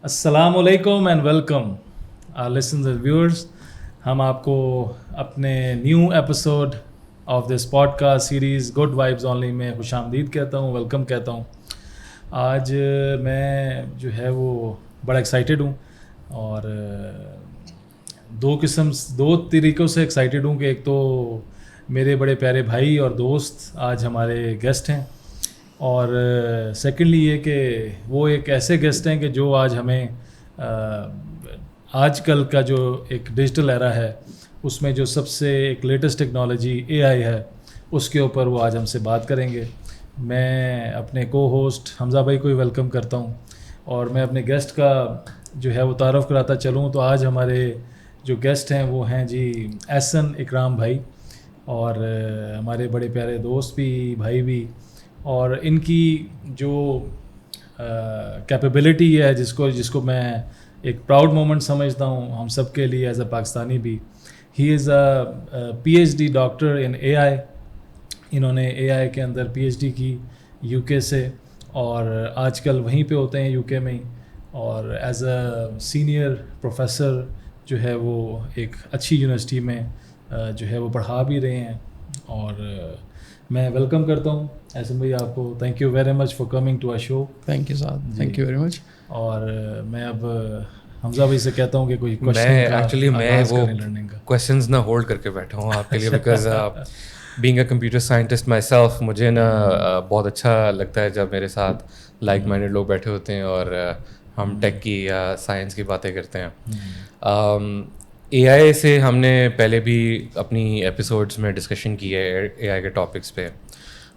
السلام علیکم and welcome listeners and viewers. ہم آپ کو اپنے new episode of this podcast series good vibes only میں خوش آمدید کہتا ہوں, ویلکم کہتا ہوں. آج میں جو ہے وہ بڑا ایکسائٹیڈ ہوں اور دو طریقوں سے ایکسائٹیڈ ہوں کہ ایک تو میرے بڑے پیارے بھائی اور دوست آج ہمارے گیسٹ ہیں, اور سیکنڈلی یہ کہ وہ ایک ایسے گیسٹ ہیں کہ جو آج ہمیں آج کل کا جو ایک ڈیجیٹل ایرا ہے اس میں جو سب سے ایک لیٹسٹ ٹیکنالوجی اے آئی ہے اس کے اوپر وہ آج ہم سے بات کریں گے. میں اپنے کو ہوسٹ حمزہ بھائی کو ہی ویلکم کرتا ہوں, اور میں اپنے گیسٹ کا جو ہے وہ تعارف کراتا چلوں تو آج ہمارے جو گیسٹ ہیں وہ ہیں جی احسن اکرام بھائی, اور ہمارے بڑے پیارے دوست بھی, بھائی بھی, اور ان کی جو کیپیبلٹی ہے جس کو میں ایک پراؤڈ مومنٹ سمجھتا ہوں ہم سب کے لیے ایز اے پاکستانی بھی. ہی از اے پی ایچ ڈی ڈاکٹر ان اے آئی. انہوں نے اے آئی کے اندر پی ایچ ڈی کی یو کے سے, اور آج کل وہیں پہ ہوتے ہیں یو کے میں ہی, اور ایز اے سینئر پروفیسر جو ہے وہ ایک اچھی یونیورسٹی میں جو ہے وہ پڑھا بھی رہے ہیں. اور میں ویلکم کرتا ہوں احسن بھائی آپ کو. Thank you very much for coming to our show. Thank you صاحب, تھینک یو ویری مچ. اور میں اب حمزہ بھائی سے کہتا ہوں کہ کوئی میں وہ کویشچنز نہ ہولڈ کر کے بیٹھا ہوں آپ کے لیے, because being a computer scientist my self مجھے نا بہت اچھا لگتا ہے جب میرے ساتھ لائک مائنڈیڈ لوگ بیٹھے ہوتے ہیں اور ہم ٹیک کی یا سائنس کی باتیں کرتے ہیں. اے آئی سے ہم نے پہلے بھی اپنی ایپیسوڈس میں ڈسکشن کی ہے اے آئی کے ٹاپکس پہ,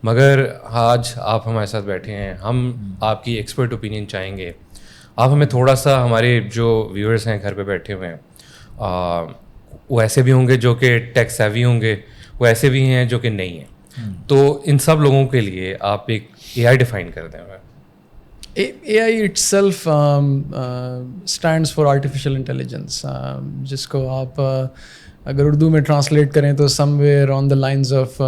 مگر آج آپ ہمارے ساتھ بیٹھے ہیں, ہم آپ کی ایکسپرٹ اوپینین چاہیں گے. آپ ہمیں تھوڑا سا, ہمارے جو ویورز ہیں گھر پہ بیٹھے ہوئے ہیں وہ ایسے بھی ہوں گے جو کہ ٹیک سیوی ہوں گے, وہ ایسے بھی ہیں جو کہ نہیں ہیں, تو ان سب لوگوں کے لیے آپ ایک اے آئی ڈیفائن کر دیں. A I itself stands for artificial intelligence, جس کو آپ اگر اردو میں ٹرانسلیٹ کریں تو somewhere on the lines of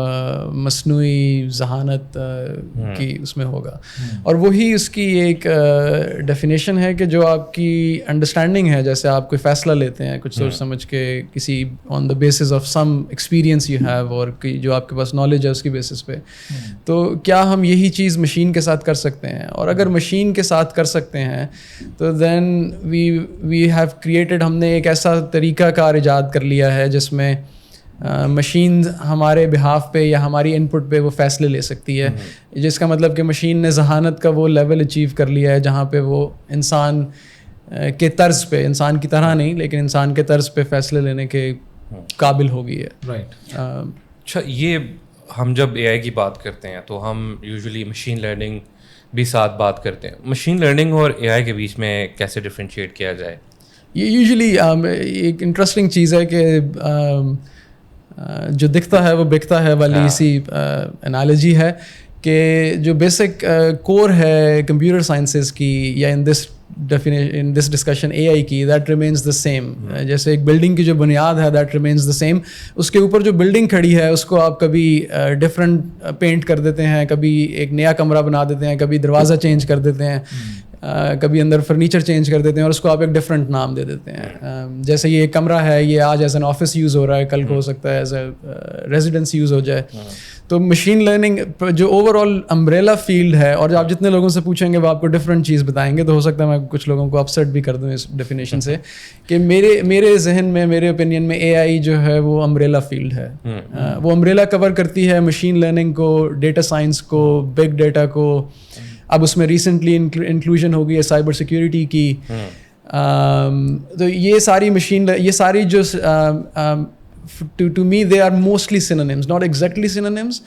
مصنوعی ذہانت کی اس میں ہوگا. اور وہی اس کی ایک ڈیفینیشن ہے کہ جو آپ کی انڈرسٹینڈنگ ہے, جیسے آپ کوئی فیصلہ لیتے ہیں کچھ سوچ سمجھ کے کسی on the basis of some experience you have, اور جو آپ کے پاس نالج ہے اس کی بیسس پہ, تو کیا ہم یہی چیز مشین کے ساتھ کر سکتے ہیں؟ اور اگر مشین کے ساتھ کر سکتے ہیں تو دین وی ہیو کریٹڈ, ہم نے ایک ایسا طریقہ کار ایجاد کر لیا ہے جس میں مشین ہمارے بہاف پہ یا ہماری ان پٹ پہ وہ فیصلے لے سکتی ہے, جس کا مطلب کہ مشین نے ذہانت کا وہ لیول اچیو کر لیا ہے جہاں پہ وہ انسان کے طرز پہ, انسان کی طرح نہیں لیکن انسان کے طرز پہ فیصلے لینے کے قابل ہو گئی ہے. رائٹ. اچھا, یہ ہم جب اے آئی کی بات کرتے ہیں تو ہم یوزلی مشین لرننگ بھی ساتھ بات کرتے ہیں. مشین لرننگ اور اے آئی کے بیچ میں کیسے ڈفرینشیٹ کیا جائے؟ یہ یوزلی ایک انٹرسٹنگ چیز ہے کہ جو دکھتا ہے وہ بکتا ہے والی اسی انالوجی ہے کہ جو بیسک کور ہے کمپیوٹر سائنسز کی یا ان دس ڈسکشن اے آئی کی, دیٹ ریمینز دا سیم. جیسے ایک بلڈنگ کی جو بنیاد ہے دیٹ ریمینز دا سیم, اس کے اوپر جو بلڈنگ کھڑی ہے اس کو آپ کبھی ڈفرینٹ پینٹ کر دیتے ہیں, کبھی ایک نیا کمرہ بنا دیتے ہیں, کبھی دروازہ چینج کر دیتے ہیں, کبھی اندر فرنیچر چینج کر دیتے ہیں اور اس کو آپ ایک ڈفرینٹ نام دے دیتے ہیں. جیسے یہ ایک کمرہ ہے, یہ آج ایز این آفس یوز ہو رہا ہے, کل کو ہو سکتا ہے ایز اے ریزیڈنس یوز ہو جائے. تو مشین لرننگ جو اوور آل امبریلا فیلڈ ہے, اور آپ جتنے لوگوں سے پوچھیں گے وہ آپ کو ڈفرینٹ چیز بتائیں گے, تو ہو سکتا ہے میں کچھ لوگوں کو اپسیٹ بھی کر دوں اس ڈیفینیشن سے کہ میرے ذہن میں, میرے اوپینین میں اے آئی جو ہے وہ امبریلا فیلڈ ہے. وہ امبریلا کور کرتی ہے مشین لرننگ کو, ڈیٹا سائنس کو, بگ ڈیٹا کو, اب اس میں ریسنٹلی انکلوژن ہو گئی ہے سائبر سیکیورٹی کی. تو یہ ساری یہ ساری جو to me they are mostly synonyms, not exactly synonyms.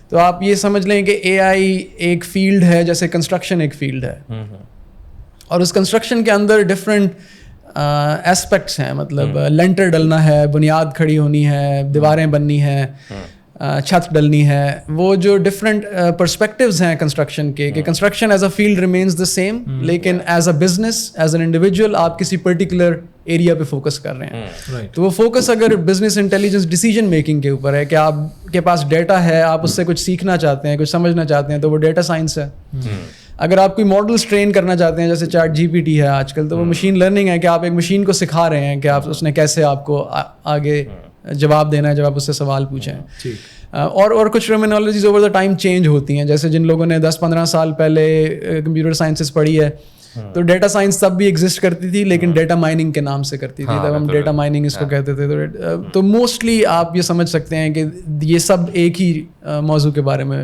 تو آپ یہ سمجھ لیں کہ اے آئی ایک فیلڈ ہے جیسے کنسٹرکشن ایک فیلڈ ہے, اور اس کنسٹرکشن کے اندر ڈفرینٹ ایسپیکٹس ہیں. مطلب لینٹر ڈلنا ہے, بنیاد کھڑی ہونی ہے, دیواریں بننی ہیں, چھت ڈلنی ہے. وہ جو ڈفرینٹ پرسپیکٹیوز ہیں کنسٹرکشن کے, کہ construction is a field remains the same, لیکن as a business, as an individual آپ کسی پرٹیکولر ایریا پہ فوکس کر رہے ہیں. تو وہ فوکس اگر بزنس انٹیلیجنس ڈیسیجن میکنگ کے اوپر ہے کہ آپ کے پاس ڈیٹا ہے, آپ اس سے کچھ سیکھنا چاہتے ہیں, کچھ سمجھنا چاہتے ہیں, تو وہ ڈیٹا سائنس ہے. اگر آپ کوئی ماڈلس ٹرین کرنا چاہتے ہیں جیسے چیٹ جی پی ٹی ہے آج کل, تو وہ مشین لرننگ ہے کہ آپ ایک مشین کو سکھا رہے ہیں کہ آپ اس نے کیسے آپ کو آگے جواب دینا ہے جب آپ اس سے سوال پوچھیں. اور کچھ terminologies over the time change ہوتی ہیں, جیسے جن لوگوں نے 10-15 سال پہلے کمپیوٹر سائنسز پڑھی ہے تو ڈیٹا سائنس تب بھی ایگزسٹ کرتی تھی لیکن ڈیٹا مائننگ کے نام سے کرتی تھی, تب ہم ڈیٹا مائننگ اس کو کہتے تھے. تو موسٹلی آپ یہ سمجھ سکتے ہیں کہ یہ سب ایک ہی موضوع کے بارے میں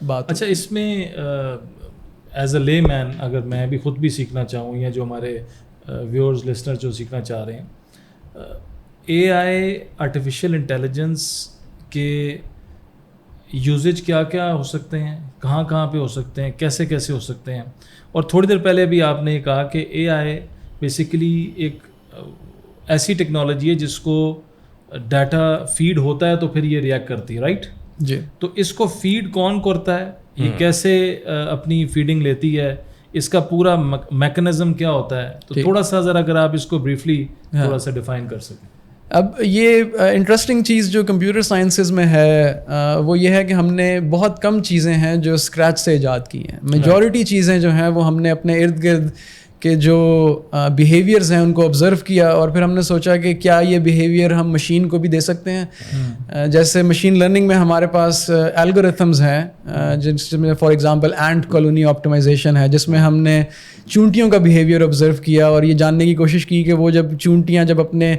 بات. اچھا, اس میں ایز اے لے مین اگر میں بھی خود بھی سیکھنا چاہوں یا جو ہمارے ویورز لسنر جو سیکھنا چاہ رہے ہیں, اے آئی آرٹیفیشیل انٹیلیجنس کے یوزیج کیا کیا ہو سکتے ہیں, کہاں کہاں پہ ہو سکتے ہیں, کیسے کیسے ہو سکتے ہیں. اور تھوڑی دیر پہلے بھی آپ نے یہ کہا کہ اے آئی بیسیکلی ایک ایسی ٹیکنالوجی ہے جس کو ڈیٹا فیڈ ہوتا ہے تو پھر یہ ریئیکٹ کرتی ہے, رائٹ؟ جی. تو اس کو فیڈ کون کرتا ہے, یہ کیسے اپنی فیڈنگ لیتی ہے, اس کا پورا میکنزم کیا ہوتا ہے؟ تو تھوڑا سا ذرا اگر آپ اس کو بریفلی تھوڑا سا ڈیفائن کر سکیں. اب یہ انٹرسٹنگ چیز جو کمپیوٹر سائنسز میں ہے وہ یہ ہے کہ ہم نے بہت کم چیزیں ہیں جو اسکریچ سے ایجاد کی ہیں. میجورٹی چیزیں جو ہیں وہ ہم نے اپنے ارد گرد کے جو بیہیویئرز ہیں ان کو آبزرو کیا اور پھر ہم نے سوچا کہ کیا یہ بیہیویئر ہم مشین کو بھی دے سکتے ہیں. جیسے مشین لرننگ میں ہمارے پاس الگورتھمز ہیں جس میں فار ایگزامپل اینٹ کالونی آپٹیمائزیشن ہے, جس میں ہم نے چونٹیوں کا بیہیویئر آبزرو کیا اور یہ جاننے کی کوشش کی کہ وہ جب چونٹیاں جب اپنے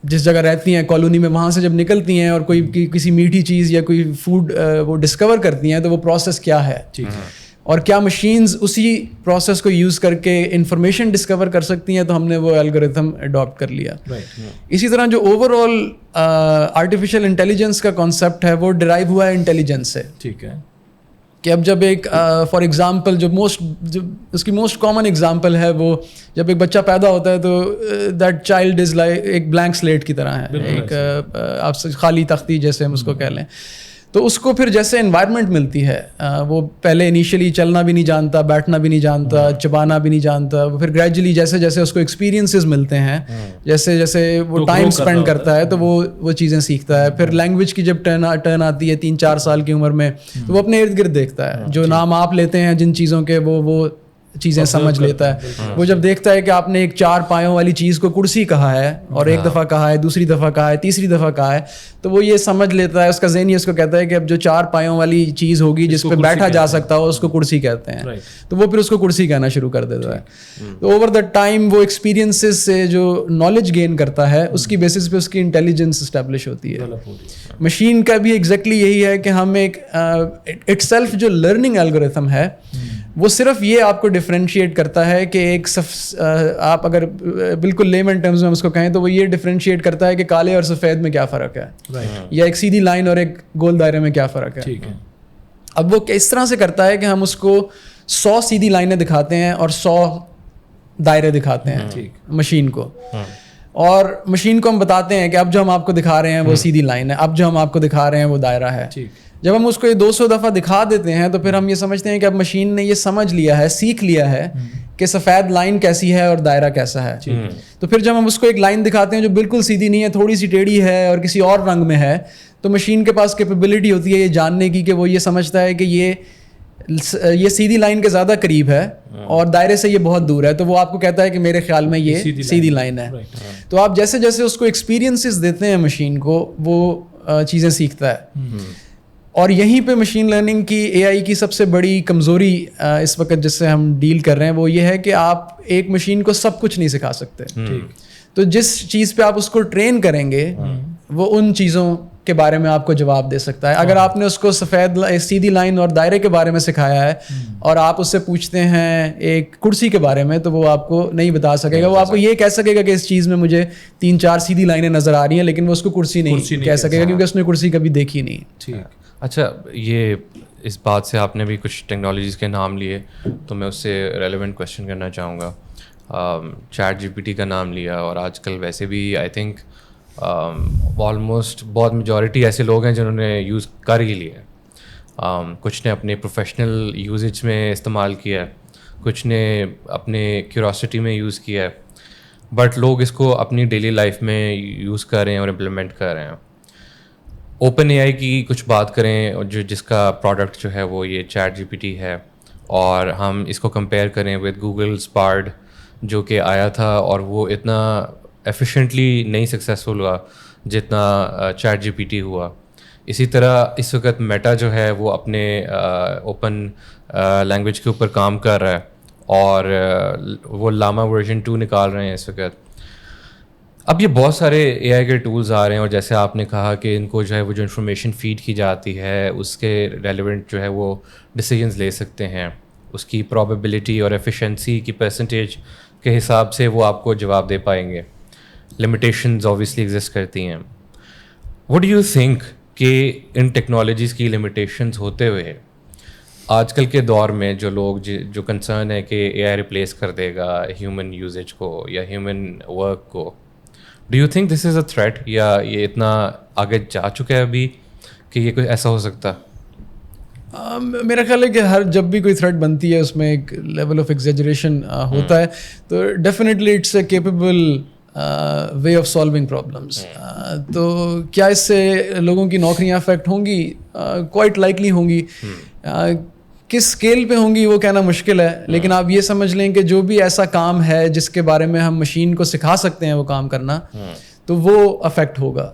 جس جگہ رہتی ہیں کالونی میں وہاں سے جب نکلتی ہیں اور کوئی کسی میٹھی چیز یا کوئی فوڈ وہ ڈسکور کرتی ہیں تو وہ پروسیس کیا ہے, اور کیا مشینز اسی پروسیس کو یوز کر کے انفارمیشن ڈسکور کر سکتی ہیں. تو ہم نے وہ الگورتھم اڈاپٹ کر لیا. اسی طرح جو اوور آل آرٹیفیشیل انٹیلیجنس کا کانسیپٹ ہے وہ ڈرائیو ہوا ہے انٹیلیجنس سے. ٹھیک ہے, کہ اب جب ایک فار ایگزامپل جو اس کی موسٹ کامن ایگزامپل ہے وہ جب ایک بچہ پیدا ہوتا ہے تو دیٹ چائلڈ از لائک ایک بلینک سلیٹ کی طرح ہے, ایک آپ سے خالی تختی جیسے ہم اس کو کہہ لیں. تو اس کو پھر جیسے انوائرمنٹ ملتی ہے, وہ پہلے انیشیلی چلنا بھی نہیں جانتا, بیٹھنا بھی نہیں جانتا, چبانا بھی نہیں جانتا, پھر گریجولی جیسے جیسے اس کو ایکسپیرینسز ملتے ہیں, جیسے جیسے وہ ٹائم اسپینڈ کرتا ہے تو وہ چیزیں سیکھتا ہے. پھر لینگویج کی جب ٹرن آتی ہے 3-4 سال کی عمر میں تو وہ اپنے ارد گرد دیکھتا ہے, جو نام آپ لیتے ہیں جن چیزوں کے وہ چیزیں سمجھ لیتا ہے. وہ جب دیکھتا ہے کہ آپ نے ایک 4 پایوں والی چیز کو کرسی کہا ہے اور ایک دفعہ کہا ہے, دوسری دفعہ کہا ہے, تیسری دفعہ کہا ہے, تو وہ یہ سمجھ لیتا ہے, اس کا ذہن اس کو کہتا ہے کہ اب جو 4 پایوں والی چیز ہوگی جس پہ بیٹھا جا سکتا ہو اس کو کرسی کہتے ہیں. تو وہ پھر اس کو کرسی کہنا شروع کر دیتا ہے. تو اوور دا ٹائم وہ ایکسپیرینسز سے جو نالج گین کرتا ہے اس کی بیسس پہ اس کی انٹیلیجنس اسٹیبلش ہوتی ہے. مشین کا بھی ایگزیکٹلی یہی ہے کہ ہم ایک اٹ سیلف جو لرننگ الگورتھم ہے وہ صرف یہ آپ کو ڈفرینشیٹ کرتا ہے کہ ایک آپ اگر بالکل لیمن ٹرمز میں اس کو کہیں تو وہ یہ ڈفرینشیٹ کرتا ہے کہ کالے اور سفید میں کیا فرق ہے, یا ایک سیدھی لائن اور ایک گول دائرے میں کیا فرق ہے. اب وہ اس طرح سے کرتا ہے کہ ہم اس کو 100 سیدھی لائنیں دکھاتے ہیں اور 100 دائرے دکھاتے ہیں مشین کو, اور مشین کو ہم بتاتے ہیں کہ اب جو ہم آپ کو دکھا رہے ہیں وہ سیدھی لائن ہے, اب جو ہم آپ کو دکھا رہے ہیں وہ دائرہ ہے. جب ہم اس کو یہ 200 دفعہ دکھا دیتے ہیں تو پھر ہم یہ سمجھتے ہیں کہ اب مشین نے یہ سمجھ لیا ہے, سیکھ لیا ہے کہ سفید لائن کیسی ہے اور دائرہ کیسا ہے. تو پھر جب ہم اس کو ایک لائن دکھاتے ہیں جو بالکل سیدھی نہیں ہے, تھوڑی سی ٹیڑھی ہے اور کسی اور رنگ میں ہے, تو مشین کے پاس کیپیبلٹی ہوتی ہے یہ جاننے کی کہ وہ یہ سمجھتا ہے کہ یہ سیدھی لائن کے زیادہ قریب ہے اور دائرے سے یہ بہت دور ہے, تو وہ آپ کو کہتا ہے کہ میرے خیال میں یہ سیدھی لائن ہے. تو آپ جیسے جیسے اس کو ایکسپیرینسز دیتے ہیں مشین کو وہ چیزیں سیکھتا ہے. اور یہیں پہ مشین لرننگ کی اے آئی کی سب سے بڑی کمزوری اس وقت جس سے ہم ڈیل کر رہے ہیں وہ یہ ہے کہ آپ ایک مشین کو سب کچھ نہیں سکھا سکتے. تو جس چیز پہ آپ اس کو ٹرین کریں گے وہ ان چیزوں کے بارے میں آپ کو جواب دے سکتا ہے. اگر آپ نے اس کو سیدھی لائن اور دائرے کے بارے میں سکھایا ہے اور آپ اس سے پوچھتے ہیں ایک کرسی کے بارے میں تو وہ آپ کو نہیں بتا سکے گا. وہ آپ کو یہ کہہ سکے گا کہ اس چیز میں مجھے 3-4 سیدھی لائنیں نظر آ رہی ہیں, لیکن وہ اس کو کرسی نہیں کہہ سکے گا کیونکہ اس نے کرسی کبھی دیکھی نہیں. ٹھیک. اچھا, یہ اس بات سے آپ نے بھی کچھ ٹیکنالوجیز کے نام لیے تو میں اس سے ریلیونٹ کویشچن کرنا چاہوں گا. چیٹ جی پی ٹی کا نام لیا, اور آج کل ویسے بھی آئی تھنک آلموسٹ بہت میجورٹی ایسے لوگ ہیں جنہوں نے یوز کر ہی لیا ہے. کچھ نے اپنے پروفیشنل یوزیج میں استعمال کیا ہے, کچھ نے اپنے کیوریاسٹی میں یوز کیا ہے, بٹ لوگ اس کو اپنی ڈیلی لائف میں یوز کر رہے ہیں اور امپلیمنٹ کر رہے ہیں. اوپن اے آئی کی کچھ بات کریں جس کا پروڈکٹ جو ہے وہ یہ چیٹ جی پی ٹی ہے, اور ہم اس کو کمپیئر کریں ود گوگل اسپارڈ جو کہ آیا تھا اور وہ اتنا ایفیشینٹلی نہیں سکسیزفل ہوا جتنا چیٹ جی پی ٹی ہوا. اسی طرح اس وقت میٹا جو ہے وہ اپنے اوپن لینگویج کے اوپر کام کر رہا ہے, اور وہ لاما ورژن 2 نکال رہے ہیں اس وقت. اب یہ بہت سارے اے آئی کے ٹولز آ رہے ہیں, اور جیسے آپ نے کہا کہ ان کو جو ہے وہ جو انفارمیشن فیڈ کی جاتی ہے اس کے ریلیونٹ جو ہے وہ ڈیسیجنز لے سکتے ہیں, اس کی پرابیبلٹی اور ایفیشنسی کی پرسنٹیج کے حساب سے وہ آپ کو جواب دے پائیں گے. لمیٹیشنز آبویسلی ایگزسٹ کرتی ہیں. وٹ ڈو یو تھنک کہ ان ٹیکنالوجیز کی لمیٹیشنز ہوتے ہوئے آج کل کے دور میں جو لوگ جو کنسرن ہے کہ اے آئی ریپلیس کر دے گا ہیومن یوزیج کو یا ہیومن ورک کو, do you think this is a threat, یا یہ اتنا آگے جا چکا ہے ابھی کہ یہ کوئی ایسا ہو سکتا؟ میرا خیال ہے کہ جب بھی کوئی تھریٹ بنتی ہے اس میں ایک لیول آف ایگزیجریشن ہوتا ہے, تو definitely it's a capable way of solving problems. تو کیا اس سے لوگوں کی نوکریاں افیکٹ ہوں گی؟ کوائٹ لائکلی ہوں گی. کس اسکیل پہ ہوں گی وہ کہنا مشکل ہے, لیکن آپ یہ سمجھ لیں کہ جو بھی ایسا کام ہے جس کے بارے میں ہم مشین کو سکھا سکتے ہیں وہ کام کرنا, تو وہ افیکٹ ہوگا.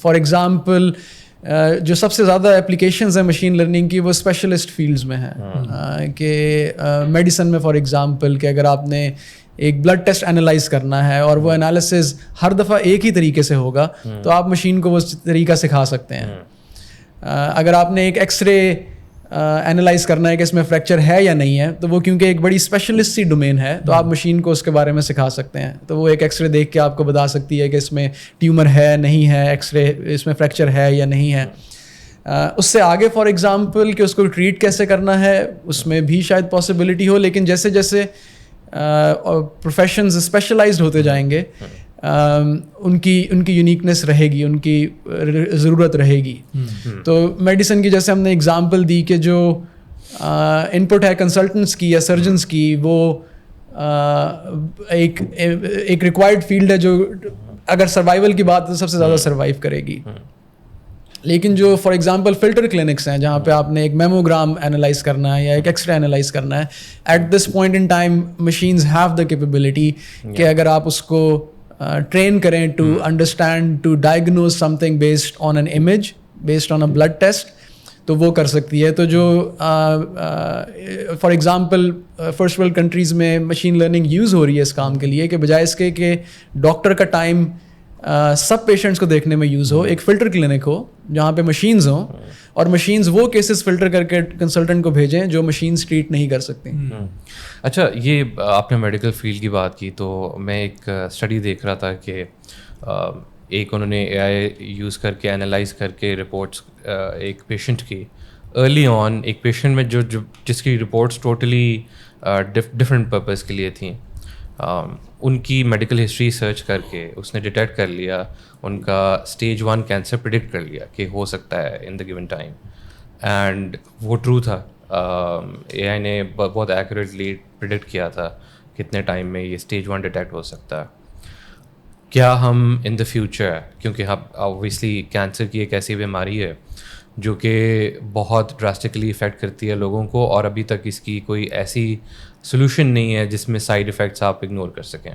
فار ایگزامپل جو سب سے زیادہ اپلیکیشنز ہیں مشین لرننگ کی وہ اسپیشلسٹ فیلڈز میں ہیں, کہ میڈیسن میں فار ایگزامپل کہ اگر آپ نے ایک بلڈ ٹیسٹ انالائز کرنا ہے اور وہ انالیسز ہر دفعہ ایک ہی طریقے سے ہوگا, تو آپ مشین کو وہ طریقہ سکھا سکتے ہیں. اگر آپ نے ایک ایکس رے انالائز کرنا ہے کہ اس میں فریکچر ہے یا نہیں ہے, تو وہ کیونکہ ایک بڑی اسپیشلسٹ سی ڈومین ہے تو آپ مشین کو اس کے بارے میں سکھا سکتے ہیں. تو وہ ایک ایکس رے دیکھ کے آپ کو بتا سکتی ہے کہ اس میں ٹیومر ہے نہیں ہے, ایکس رے اس میں فریکچر ہے یا نہیں ہے. اس سے آگے فار ایگزامپل کہ اس کو ٹریٹ کیسے کرنا ہے اس میں بھی شاید پاسبلٹی ہو, لیکن جیسے جیسے پروفیشنز اسپیشلائزڈ ہوتے جائیں گے ان کی یونیکنیس رہے گی, ان کی ضرورت رہے گی. تو میڈیسن کی جیسے ہم نے اگزامپل دی کہ جو ان پٹ ہے کنسلٹنٹس کی یا سرجنس کی, وہ ایک ریکوائرڈ فیلڈ ہے جو اگر سروائیول کی بات تو سب سے زیادہ سروائیو کرے گی. لیکن جو فار ایگزامپل فلٹر کلینکس ہیں جہاں پہ آپ نے ایک میموگرام انالائز کرنا ہے یا ایک ایکس رے انالائز کرنا ہے, at this point in time machines have the capability کہ اگر آپ اس کو ٹرین کریں to understand, to diagnose something based on an image, based on a blood test, تو وہ کر سکتی ہے. تو جو for example first world countries میں مشین لرننگ یوز ہو رہی ہے اس کام کے لیے کہ بجائے اس کے کہ ڈاکٹر کا ٹائم سب پیشنٹس کو دیکھنے میں یوز ہو, ایک فلٹر کلینک ہو جہاں پہ مشینز ہوں اور مشینز وہ کیسز فلٹر کر کے کنسلٹنٹ کو بھیجیں جو مشینز ٹریٹ نہیں کر سکتی. اچھا, یہ آپ نے میڈیکل فیلڈ کی بات کی تو میں ایک اسٹڈی دیکھ رہا تھا کہ ایک انہوں نے اے آئی یوز کر کے انالائز کر کے رپورٹس ایک پیشنٹ کی ارلی آن, ایک پیشنٹ میں جس کی رپورٹس ٹوٹلی ڈفرینٹ پرپز کے لیے تھیں, ان کی میڈیکل ہسٹری سرچ کر کے اس نے ڈیٹیکٹ کر لیا, ان کا اسٹیج 1 کینسر پریڈکٹ کر لیا کہ ہو سکتا ہے ان دا گیون ٹائم, اینڈ وہ ٹرو تھا. اے آئی نے بہت ایکوریٹلی پریڈکٹ کیا تھا کتنے ٹائم میں یہ اسٹیج 1 ڈیٹیکٹ ہو سکتا ہے. کیا ہم ان دا فیوچر, کیونکہ اوبویسلی کینسر کی ایک ایسی بیماری ہے جو کہ بہت ڈراسٹکلی افیکٹ کرتی ہے لوگوں کو, اور ابھی تک اس کی کوئی ایسی سولوشن نہیں ہے جس میں سائڈ افیکٹس آپ اگنور کر سکیں.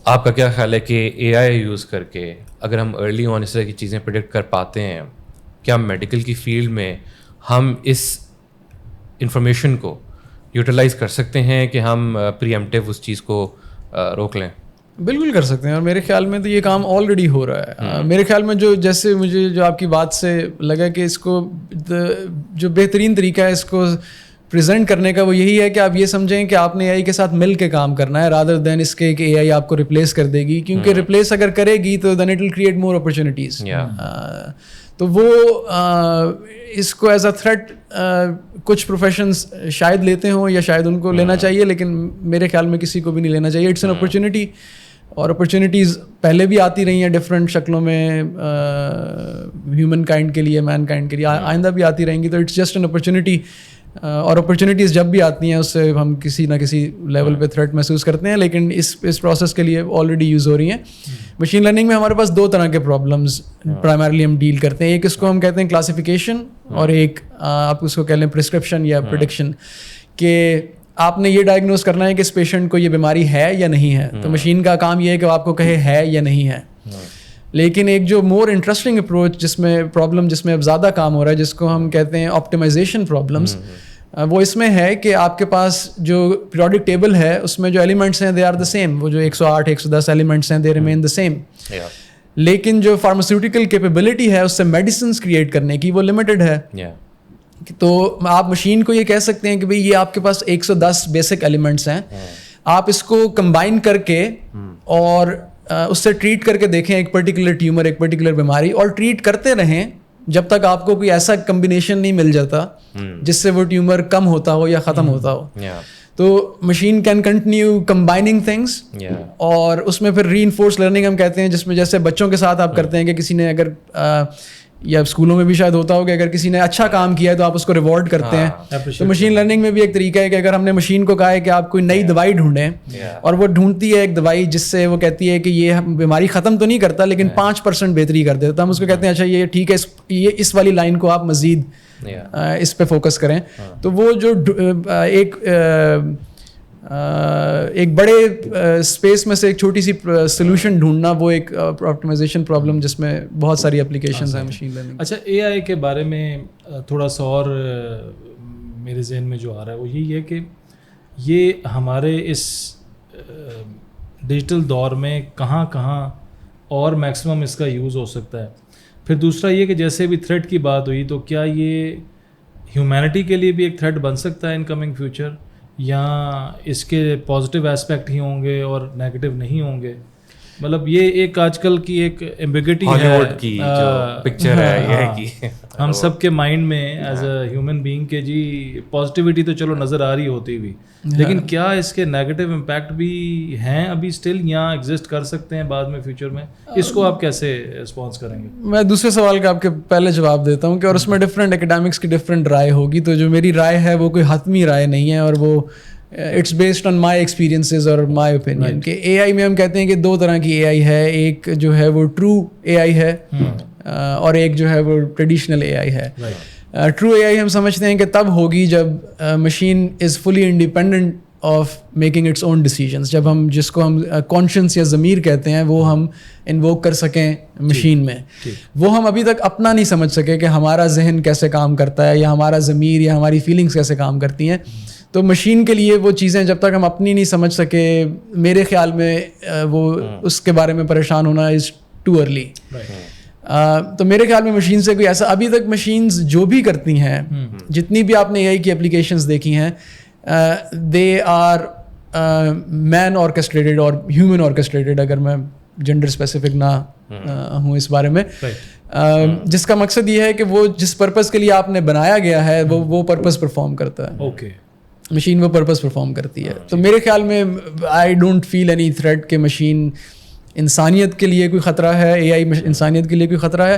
آپ کا کیا خیال ہے کہ اے آئی یوز کر کے اگر ہم ارلی آن اس طرح کی چیزیں پریڈکٹ کر پاتے ہیں, کیا میڈیکل کی فیلڈ میں ہم اس انفارمیشن کو یوٹیلائز کر سکتے ہیں کہ ہم پری ایمپٹیو اس چیز کو روک لیں؟ بالکل کر سکتے ہیں, اور میرے خیال میں تو یہ کام آلریڈی ہو رہا ہے. میرے خیال میں جیسے مجھے جو آپ کی بات سے لگا کہ اس کو جو بہترین طریقہ ہے اس کو پریزنٹ کرنے کا وہ یہی ہے کہ آپ یہ سمجھیں کہ آپ نے اے آئی کے ساتھ مل کے کام کرنا ہے رادر دین اس کے کہ اے آئی آپ کو ریپلیس کر دے گی, کیونکہ ریپلیس اگر کرے گی تو then it will create more opportunities. تو وہ اس کو ایز اے تھریٹ کچھ پروفیشنز شاید لیتے ہوں یا شاید ان کو لینا چاہیے, لیکن میرے خیال میں کسی کو بھی نہیں لینا چاہیے. اٹس این اپرچونیٹی, اور اپرچونیٹیز پہلے بھی آتی رہی ہیں ڈفرینٹ شکلوں میں ہیومن کائنڈ کے لیے, مین کائنڈ کے لیے, آئندہ بھی آتی رہیں گی. تو اٹس جسٹ این اپرچونیٹی, اور اپرچونیٹیز جب بھی آتی ہیں اس سے ہم کسی نہ کسی لیول پہ تھریٹ محسوس کرتے ہیں, لیکن اس پروسیس کے لیے آلریڈی یوز ہو رہی ہیں. مشین لرننگ میں ہمارے پاس 2 طرح کے پرابلمس پرائمرلی ہم ڈیل کرتے ہیں. ایک اس کو ہم کہتے ہیں کلاسیفیکیشن, اور ایک آپ اس کو کہہ لیں پرسکرپشن یا پریڈکشن, کہ آپ نے یہ ڈائگنوز کرنا ہے کہ اس پیشنٹ کو یہ بیماری ہے یا نہیں ہے. تو مشین کا کام یہ ہے کہ وہ آپ کو کہے ہے یا نہیں ہے. لیکن ایک جو مور انٹرسٹنگ اپروچ جس میں اب زیادہ کام ہو رہا ہے, جس کو ہم کہتے ہیں آپٹیمائزیشن پرابلمس, وہ اس میں ہے کہ آپ کے پاس جو پیریوڈک ٹیبل ہے اس میں جو ایلیمنٹس ہیں دے آر دا سیم, وہ جو 108 110 ایلیمنٹس ہیں دے ریمین دا سیم. لیکن جو فارماسیوٹیکل کیپیبلٹی ہے اس سے میڈیسنس کریٹ کرنے کی وہ لمیٹڈ ہے. تو آپ مشین کو یہ کہہ سکتے ہیں کہ بھئی یہ آپ کے پاس 110 بیسک ایلیمنٹس ہیں, آپ اس کو کمبائن کر کے اور اس سے ٹریٹ کر کے دیکھیں ایک پرٹیکولر ٹیومر, ایک پرٹیکولر بیماری, اور ٹریٹ کرتے رہیں جب تک آپ کو کوئی ایسا کمبینیشن نہیں مل جاتا جس سے وہ ٹیومر کم ہوتا ہو یا ختم ہوتا ہو. تو machine can continue combining things, اور اس میں پھر ری انفورس لرننگ ہم کہتے ہیں, جس میں جیسے بچوں کے ساتھ آپ کرتے ہیں کہ کسی نے اگر یا اسکولوں میں بھی شاید ہوتا ہو کہ اگر کسی نے اچھا کام کیا ہے تو آپ اس کو ریوارڈ کرتے ہیں. تو مشین لرننگ میں بھی ایک طریقہ ہے کہ اگر ہم نے مشین کو کہا ہے کہ آپ کوئی نئی دوائی ڈھونڈیں, اور وہ ڈھونڈتی ہے ایک دوائی جس سے وہ کہتی ہے کہ یہ بیماری ختم تو نہیں کرتا لیکن 5% بہتری کر دیتا, ہم اس کو کہتے ہیں اچھا یہ ٹھیک ہے, یہ اس والی لائن کو آپ مزید اس پہ فوکس کریں. تو وہ جو ایک بڑے اسپیس میں سے ایک چھوٹی سی سولوشن ڈھونڈنا, وہ ایک آپٹیمائزیشن پرابلم جس میں بہت ساری اپلیکیشنز ہیں مشین لرننگ. اچھا, اے آئی کے بارے میں تھوڑا سا اور میرے ذہن میں جو آ رہا ہے وہ یہی ہے کہ یہ ہمارے اس ڈیجیٹل دور میں کہاں کہاں اور میکسیمم اس کا یوز ہو سکتا ہے. پھر دوسرا یہ کہ جیسے بھی تھریٹ کی بات ہوئی, تو کیا یہ ہیومینٹی کے لیے بھی ایک تھریٹ بن سکتا ہے ان کمنگ فیوچر, یا اس کے پازیٹیو ایسپیکٹ ہی ہوں گے اور نیگیٹو نہیں ہوں گے؟ مطلب یہ ایک آج کل کی ایک ایمبیگوٹی ہے کی جو پکچر ہے یہ کہ ہم سب کے مائنڈ میں ایز اے ہیومن بینگ کے جی پازیٹیوٹی تو چلو نظر آ رہی ہوتی بھی, لیکن کیا اس کے نیگیٹو امپیکٹ بھی ہیں ابھی اسٹل, یا ایگزسٹ کر سکتے ہیں بعد میں فیوچر میں؟ اس کو آپ کیسے رسپانس کریں گے؟ میں دوسرے سوال کا آپ کے پہلے جواب دیتا ہوں کہ اور اس میں ڈفرینٹ اکیڈیمکس کی ڈفرینٹ رائے ہوگی. تو جو میری رائے ہے وہ کوئی حتمی رائے نہیں ہے, اور وہ it's based on my experiences اور مائی اوپینین. کہ اے آئی میں ہم کہتے ہیں کہ 2 طرح کی اے آئی ہے, ایک جو ہے وہ ٹرو اے آئی ہے, اور ایک جو ہے وہ ٹریڈیشنل اے آئی ہے. ٹرو اے آئی ہم سمجھتے ہیں کہ تب ہوگی جب machine is fully independent of making its own decisions, جب ہم جس کو ہم کانشنس یا ضمیر کہتے ہیں وہ ہم انووک کر سکیں مشین میں. وہ ہم ابھی تک اپنا نہیں سمجھ سکے کہ ہمارا ذہن کیسے کام کرتا ہے, یا ہمارا ضمیر یا ہماری فیلنگس کیسے کام کرتی ہیں. تو مشین کے لیے وہ چیزیں جب تک ہم اپنی نہیں سمجھ سکے, میرے خیال میں وہ اس کے بارے میں پریشان ہونا از ٹو ارلی. تو میرے خیال میں مشین سے کوئی ایسا, ابھی تک مشینز جو بھی کرتی ہیں, جتنی بھی آپ نے اے آئی کی اپلیکیشنز دیکھی ہیں, دے آر مین آرکسٹریٹڈ اور ہیومن آرکسٹریٹڈ, اگر میں جنڈر اسپیسیفک نہ ہوں اس بارے میں, جس کا مقصد یہ ہے کہ وہ جس پرپز کے لیے آپ نے بنایا گیا ہے وہ پرپز پرفارم کرتا ہے. اوکے, مشین وہ پرپز پرفارم کرتی ہے. تو میرے خیال میں I don't feel any threat کہ مشین انسانیت کے لیے کوئی خطرہ ہے, اے آئی انسانیت کے لیے کوئی خطرہ ہے.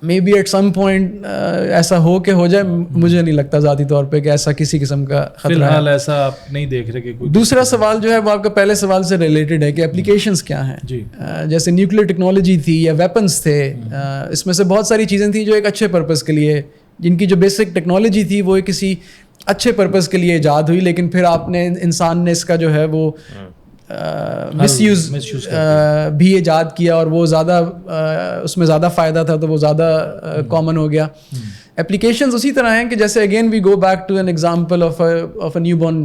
Maybe at some point ایسا ہو کہ ہو جائے, مجھے نہیں لگتا ذاتی طور پہ کہ ایسا کسی قسم کا خطرہ ہے. فی الحال ایسا آپ نہیں دیکھ رہے کہ کوئی. دوسرا سوال جو ہے وہ آپ کا پہلے سوال سے ریلیٹڈ ہے کہ اپلیکیشنس کیا ہیں. جی, جیسے نیوکلیر ٹیکنالوجی تھی یا ویپنس تھے, اس میں سے بہت ساری چیزیں تھیں جو ایک اچھے پرپز کے لیے, جن کی جو بیسک ٹیکنالوجی تھی وہ کسی اچھے پرپز کے لیے ایجاد ہوئی, لیکن پھر آپ نے انسان نے اس کا جو ہے وہ مس یوز بھی ایجاد کیا, اور وہ زیادہ اس میں زیادہ فائدہ تھا تو وہ زیادہ کامن ہو گیا. اپلیکیشنز اسی طرح ہیں کہ جیسے again we go back to an example of a newborn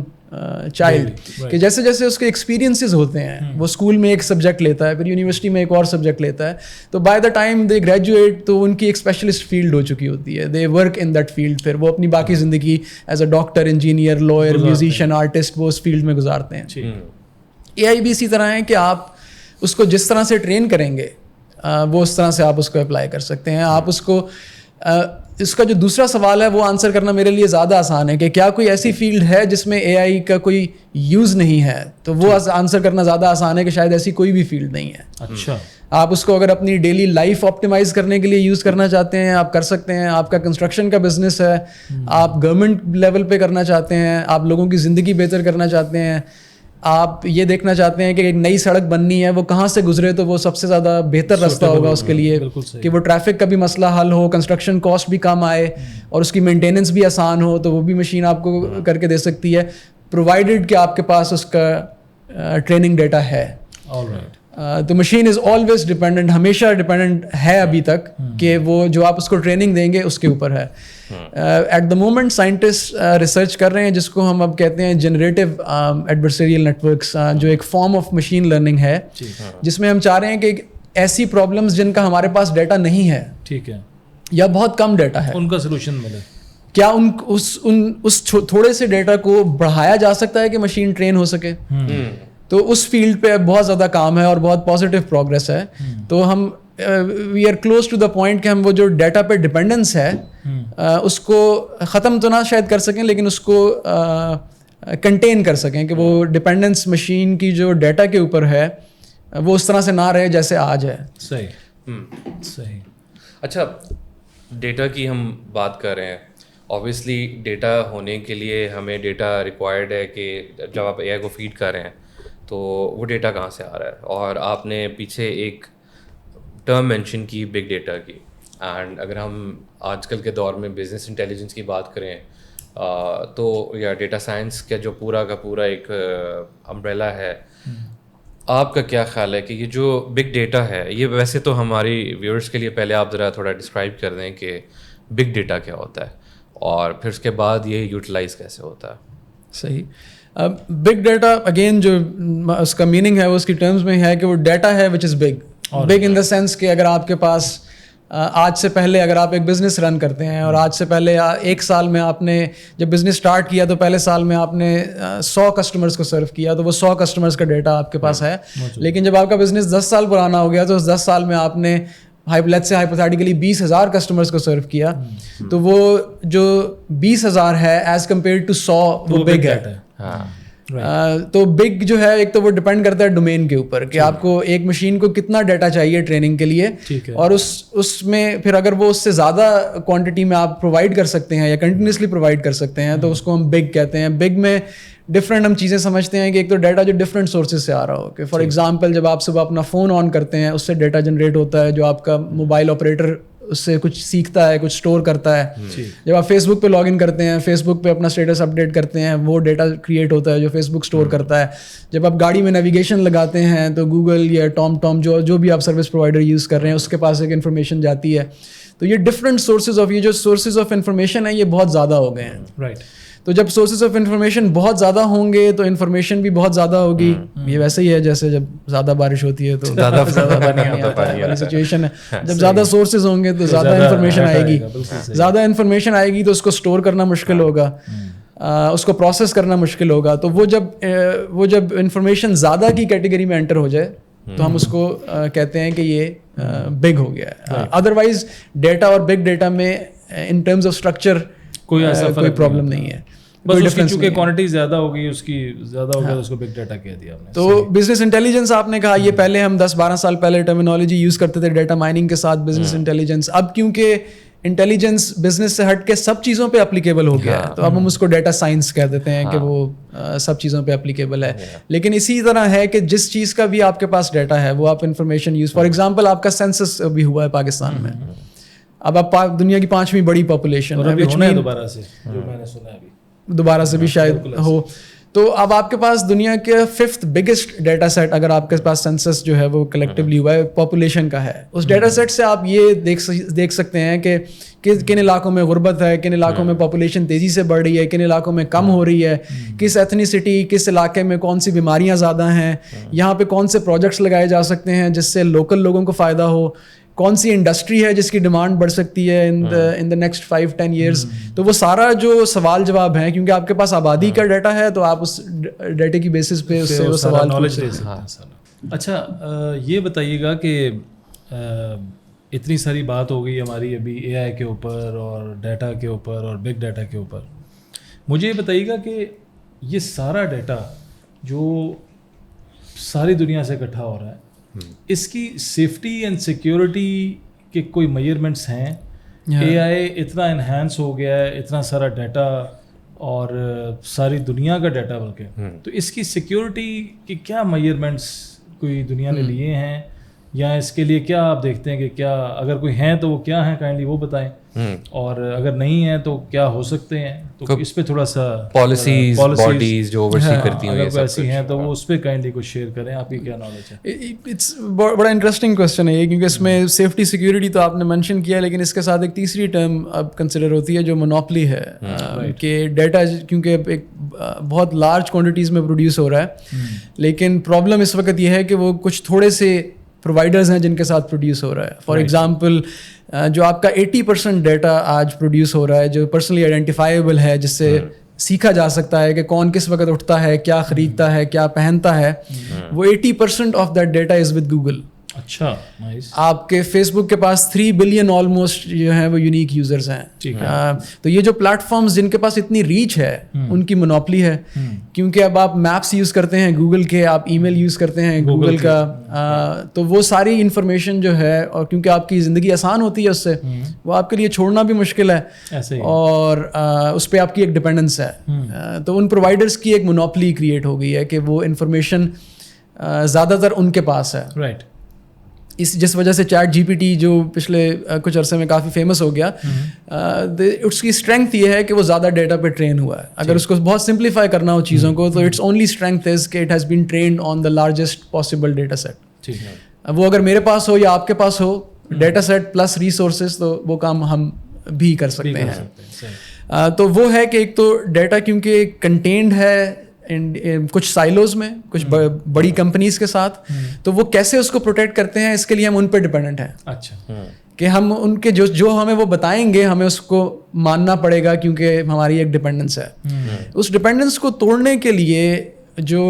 child, کہ جیسے جیسے اس کے ایکسپیرینسز ہوتے ہیں, وہ اسکول میں ایک سبجیکٹ لیتا ہے, پھر یونیورسٹی میں ایک اور سبجیکٹ لیتا ہے, تو by the time they graduate تو ان کی ایک اسپیشلسٹ فیلڈ ہو چکی ہوتی ہے, they work in that field. پھر وہ اپنی باقی زندگی as a doctor, engineer, lawyer, musician, artist, وہ اس فیلڈ میں گزارتے ہیں. اے آئی بھی اسی طرح ہے کہ آپ اس کو جس طرح سے ٹرین کریں گے وہ اس طرح سے آپ اس کو اپلائی کر سکتے ہیں. آپ اس کو اس کا جو دوسرا سوال ہے وہ آنسر کرنا میرے لیے زیادہ آسان ہے کہ کیا کوئی ایسی فیلڈ ہے جس میں اے آئی کا کوئی یوز نہیں ہے, تو وہ آنسر کرنا زیادہ آسان ہے کہ شاید ایسی کوئی بھی فیلڈ نہیں ہے. اچھا, آپ اس کو اگر اپنی ڈیلی لائف آپٹیمائز کرنے کے لیے یوز کرنا چاہتے ہیں آپ کر سکتے ہیں. آپ کا کنسٹرکشن کا بزنس ہے, آپ گورنمنٹ لیول پہ کرنا چاہتے ہیں, آپ لوگوں کی زندگی بہتر کرنا چاہتے ہیں, آپ یہ دیکھنا چاہتے ہیں کہ ایک نئی سڑک بننی ہے, وہ کہاں سے گزرے تو وہ سب سے زیادہ بہتر راستہ ہوگا اس کے لیے, کہ وہ ٹریفک کا بھی مسئلہ حل ہو, کنسٹرکشن کاسٹ بھی کم آئے اور اس کی مینٹیننس بھی آسان ہو, تو وہ بھی مشین آپ کو کر کے دے سکتی ہے, پرووائڈیڈ کہ آپ کے پاس اس کا ٹریننگ ڈیٹا ہے. تو مشین از آلویز ڈپینڈنٹ, ہمیشہ ڈپینڈنٹ ہے ابھی تک, کہ وہ جو آپ اس کو ٹریننگ دیں گے اس کے اوپر ہے. At the moment scientist research کر رہے ہیں جس کو ہم اب کہتے ہیں جنریٹیو ایڈورسریل نیٹورکس, جو ایک فارم آف مشین لرننگ ہے, جس میں ہم چاہ رہے ہیں کہ ایسی پرابلمس جن کا ہمارے پاس ڈیٹا نہیں ہے, ٹھیک ہے, یا بہت کم ڈیٹا ہے, ان کا سلوشن ملے. کیا اس تھوڑے سے ڈیٹا کو بڑھایا جا سکتا ہے کہ مشین ٹرین ہو سکے؟ تو اس فیلڈ پہ بہت زیادہ کام ہے اور بہت پازیٹیو پروگریس ہے. تو ہم we are close to the point کہ ہم وہ جو ڈیٹا پہ ڈپینڈنس ہے اس کو ختم تو نہ شاید کر سکیں, لیکن اس کو کنٹین کر سکیں, کہ وہ ڈپینڈنس مشین کی جو ڈیٹا کے اوپر ہے وہ اس طرح سے نہ رہے جیسے آج ہے. صحیح. اچھا, ڈیٹا کی ہم بات کر رہے ہیں, اوبیسلی ڈیٹا ہونے کے لیے ہمیں ڈیٹا ریکوائرڈ ہے, کہ جب آپ اے آئی کو فیڈ کر رہے ہیں تو وہ ڈیٹا کہاں سے آ رہا ہے. اور آپ نے پیچھے ایک ٹرم مینشن کی بگ ڈیٹا کی, اینڈ اگر ہم آج کل کے دور میں بزنس انٹیلیجنس کی بات کریں تو یا ڈیٹا سائنس کا جو پورا کا پورا ایک امبریلا ہے, آپ کا کیا خیال ہے کہ یہ جو بگ ڈیٹا ہے, یہ ویسے تو ہماری ویورز کے لیے پہلے آپ ذرا تھوڑا ڈسکرائب کر دیں کہ بگ ڈیٹا کیا ہوتا ہے, اور پھر اس کے بعد یہ یوٹیلائز کیسے ہوتا ہے. صحیح. بگ ڈیٹا اگین جو اس کا میننگ ہے وہ اس کی ٹرمز میں ہے کہ وہ ڈیٹا ہے which is big. Big in the sense کہ اگر آپ کے پاس آج سے پہلے اگر آپ ایک بزنس رن کرتے ہیں, اور آج سے پہلے ایک سال میں آپ نے جب بزنس اسٹارٹ کیا تو پہلے سال میں آپ نے 100 کسٹمرز کو سرو کیا, تو وہ 100 کسٹمرز کا ڈیٹا آپ کے پاس ہے. لیکن جب آپ کا بزنس 10 سال پرانا ہو گیا تو اس 10 سال میں آپ نے لیٹس سے ہائپوتھیٹیکلی 20,000 کسٹمرز کو سرو کیا, تو وہ جو 20,000 ہے ایز کمپیئر ٹو 100 وہ بگ ہے. تو بگ جو ہے ایک تو وہ ڈپینڈ کرتا ہے ڈومین کے اوپر, کہ آپ کو ایک مشین کو کتنا ڈیٹا چاہیے ٹریننگ کے لیے, اور اس میں پھر اگر وہ اس سے زیادہ کوانٹٹی میں آپ پرووائڈ کر سکتے ہیں یا کنٹینیوسلی پرووائڈ کر سکتے ہیں تو اس کو ہم بگ کہتے ہیں. بگ میں ڈفرینٹ ہم چیزیں سمجھتے ہیں, کہ ایک تو ڈیٹا جو ڈفرینٹ سورسز سے آ رہا ہو, کہ فار ایگزامپل جب آپ صبح اپنا فون آن کرتے ہیں اس سے ڈیٹا جنریٹ ہوتا ہے, جو آپ کا موبائل آپریٹر اس سے کچھ سیکھتا ہے, کچھ اسٹور کرتا ہے. جب آپ فیس بک پہ لاگ ان کرتے ہیں, فیس بک پہ اپنا اسٹیٹس اپڈیٹ کرتے ہیں, وہ ڈیٹا کریٹ ہوتا ہے جو فیس بک اسٹور کرتا ہے. جب آپ گاڑی میں نیویگیشن لگاتے ہیں تو گوگل یا ٹام جو بھی آپ سروس پرووائڈر یوز کر رہے ہیں اس کے پاس ایک انفارمیشن جاتی ہے. تو یہ ڈفرینٹ سورسز آف, یہ جو سورسز آف انفارمیشن ہیں یہ بہت زیادہ ہو گئے ہیں. رائٹ. تو جب سورسز آف انفارمیشن بہت زیادہ ہوں گے تو انفارمیشن بھی بہت زیادہ ہوگی. یہ ویسے ہی ہے جیسے جب زیادہ بارش ہوتی ہے تو زیادہ پانی سچویشن ہے. جب زیادہ سورسز ہوں گے تو زیادہ انفارمیشن آئے گی, زیادہ انفارمیشن آئے گی تو اس کو اسٹور کرنا مشکل ہوگا, اس کو پروسیس کرنا مشکل ہوگا. تو وہ جب انفارمیشن زیادہ کی کیٹیگری میں انٹر ہو جائے تو ہم اس کو کہتے ہیں کہ یہ بگ ہو گیا ہے. ادروائز ڈیٹا اور بگ ڈیٹا میں ان ٹرمز آف اسٹرکچر کوئی پرابلم نہیں ہے. بس اس کی چونکہ کوانٹٹی زیادہ ہوگی, اس کی زیادہ ہو گیا تو اس کو بگ ڈیٹا کہہ دیا ہم نے. تو بزنس انٹیلیجنس آپ نے کہا, یہ پہلے ہم 10-12 سال پہلے ٹرمینالوجی یوز کرتے تھے ڈیٹا مائننگ کے ساتھ بزنس انٹیلیجنس. اب کیونکہ انٹیلیجنس بزنس سے ہٹ کے سب چیزوں پہ اپلیکیبل ہو گیا ہے تو اب ہم اس کو ڈیٹا سائنس کہہ دیتے ہیں, کہ وہ سب چیزوں پہ اپلیکیبل ہے. لیکن اسی طرح ہے کہ جس چیز کا بھی آپ کے پاس ڈیٹا ہے وہ آپ انفارمیشن یوز, فار ایگزامپل آپ کا سینسس بھی ہوا ہے پاکستان میں, اب آپ دنیا کی 5ویں بڑی پاپولیشن ہے, دوبارہ سے بھی شاید ہو. تو اب آپ کے پاس دنیا کے 5th بگیسٹ ڈیٹا سیٹ اگر آپ کے پاس سینسس جو ہے وہ کلیکٹیولی ہوا ہے پاپولیشن کا ہے, اس ڈیٹا سیٹ سے آپ یہ دیکھ سکتے ہیں کہ کن علاقوں میں غربت ہے, کن علاقوں میں پاپولیشن تیزی سے بڑھ رہی ہے, کن علاقوں میں کم ہو رہی ہے, کس ایتھنیسٹی کس علاقے میں کون سی بیماریاں زیادہ ہیں, یہاں پہ کون سے پروجیکٹس لگائے جا سکتے ہیں جس سے لوکل لوگوں کو فائدہ ہو, کون سی انڈسٹری ہے جس کی ڈیمانڈ بڑھ سکتی ہے ان دا نیکسٹ 5-10 ایئرس. تو وہ سارا جو سوال جواب ہیں, کیونکہ آپ کے پاس آبادی کا ڈیٹا ہے تو آپ اس ڈیٹا کی بیسس پہ اس سے وہ سوال نالج لے سکتے ہیں. اچھا یہ بتائیے گا کہ اتنی ساری بات ہو گئی ہماری ابھی اے آئی کے اوپر اور ڈیٹا کے اوپر اور بگ ڈیٹا کے اوپر, مجھے یہ بتائیے گا کہ یہ سارا ڈیٹا جو ساری دنیا سے اکٹھا ہو رہا ہے, اس کی سیفٹی اینڈ سیکیورٹی کے کوئی میجرمنٹس ہیں؟ اے آئی اتنا انہینس ہو گیا ہے, اتنا سارا ڈیٹا اور ساری دنیا کا ڈیٹا بلکہ. تو اس کی سیکیورٹی کی کیا میئرمنٹس کوئی دنیا نے لیے ہیں, یا اس کے لیے کیا آپ دیکھتے ہیں کہ کیا اگر کوئی ہیں تو وہ کیا ہیں, کائنڈلی وہ بتائیں, اور اگر نہیں ہیں تو کیا ہو سکتے ہیں, تو اس پہ تھوڑا سا پالیسیز باڈیز جو اوورسی کرتی ہیں اگر ایسی ہیں تو وہ اس پہ کائنڈلی کچھ شیئر کریں, آپ کی کیا نالج ہے. اٹس بڑا انٹرسٹنگ کویسچن ہے یہ, کیونکہ اس میں سیفٹی سیکیورٹی تو آپ نے مینشن کیا, لیکن اس کے ساتھ ایک تیسری ٹرم اب کنسیڈر ہوتی ہے جو مونوپلی ہے, کہ ڈیٹا کیونکہ ایک بہت لارج کوانٹٹیز میں پروڈیوس ہو رہا ہے, لیکن پرابلم اس وقت یہ ہے کہ وہ کچھ تھوڑے سے پرووائڈرز ہیں جن کے ساتھ پروڈیوس ہو رہا ہے. فار ایگزامپل جو آپ کا 80% ڈیٹا آج پروڈیوس ہو رہا ہے جو پرسنلی آئیڈینٹیفائیبل ہے, جس سے سیکھا جا سکتا ہے کہ کون کس وقت اٹھتا ہے, کیا خریدتا ہے, کیا پہنتا ہے, وہ 80% of that data is with Google. اچھا, نائس. آپ کے فیس بک کے پاس 3 بلین آلموسٹ جو ہیں وہ یونیک یوزرز ہیں. تو یہ جو پلیٹ فارمز جن کے پاس اتنی ریچ ہے ان کی مونوپلی ہے, کیونکہ اب آپ میپس یوز کرتے ہیں گوگل کے, آپ ای میل یوز کرتے ہیں گوگل کا, تو وہ ساری انفارمیشن جو ہے, اور کیونکہ آپ کی زندگی آسان ہوتی ہے اس سے, وہ آپ کے لیے چھوڑنا بھی مشکل ہے, اور اس پہ آپ کی ایک ڈپینڈنس ہے. تو ان پرووائڈرس کی ایک مونوپلی کریٹ ہو گئی ہے کہ وہ انفارمیشن زیادہ تر ان کے پاس ہے. رائٹ. جس وجہ سے چیٹ جی پی ٹی جو پچھلے کچھ عرصے میں کافی فیمس ہو گیا, اس کی اسٹرینتھ یہ ہے کہ وہ زیادہ ڈیٹا پہ ٹرین ہوا ہے. اگر اس کو بہت سمپلیفائی کرنا ہو چیزوں کو, تو اٹس اونلی اسٹرینتھ از کہ it has been trained on the largest possible data set. وہ اگر میرے پاس ہو یا آپ کے پاس ہو ڈیٹا سیٹ پلس ریسورسز, تو وہ کام ہم بھی کر سکتے ہیں. تو وہ ہے کہ ایک تو ڈیٹا کیونکہ کنٹینڈ ہے کچھ سائلوز میں, کچھ بڑی کمپنیز کے ساتھ, تو وہ کیسے اس کو پروٹیکٹ کرتے ہیں اس کے لیے ہم ان پہ ڈپینڈنٹ ہیں. اچھا, کہ ہم ان کے جو ہمیں وہ بتائیں گے ہمیں اس کو ماننا پڑے گا, کیونکہ ہماری ایک ڈپینڈنس ہے. اس ڈپینڈنس کو توڑنے کے لیے جو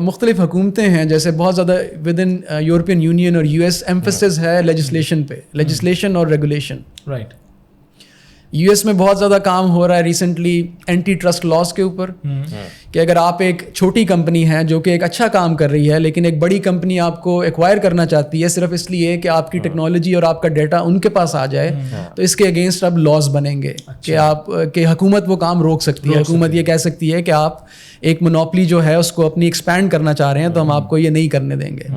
مختلف حکومتیں ہیں, جیسے بہت زیادہ ود ان یورپین یونین اور یو ایس ایمفسس ہے لیجسلیشن پہ, لیجسلیشن اور ریگولیشن. رائٹ. یو ایس میں بہت زیادہ کام ہو رہا ہے ریسنٹلی اینٹی ٹرسٹ لاس کے اوپر, کہ اگر آپ ایک چھوٹی کمپنی ہے جو کہ ایک اچھا کام کر رہی ہے, لیکن ایک بڑی کمپنی آپ کو ایکوائر کرنا چاہتی ہے صرف اس لیے کہ آپ کی ٹیکنالوجی اور آپ کا ڈیٹا ان کے پاس آ جائے, تو اس کے اگینسٹ اب لاز بنیں گے کہ آپ کہ حکومت وہ کام روک سکتی ہے. حکومت یہ کہہ سکتی ہے کہ آپ ایک مونوپلی جو ہے اس کو اپنی ایکسپینڈ کرنا چاہ رہے ہیں, تو ہم آپ کو یہ نہیں کرنے دیں گے.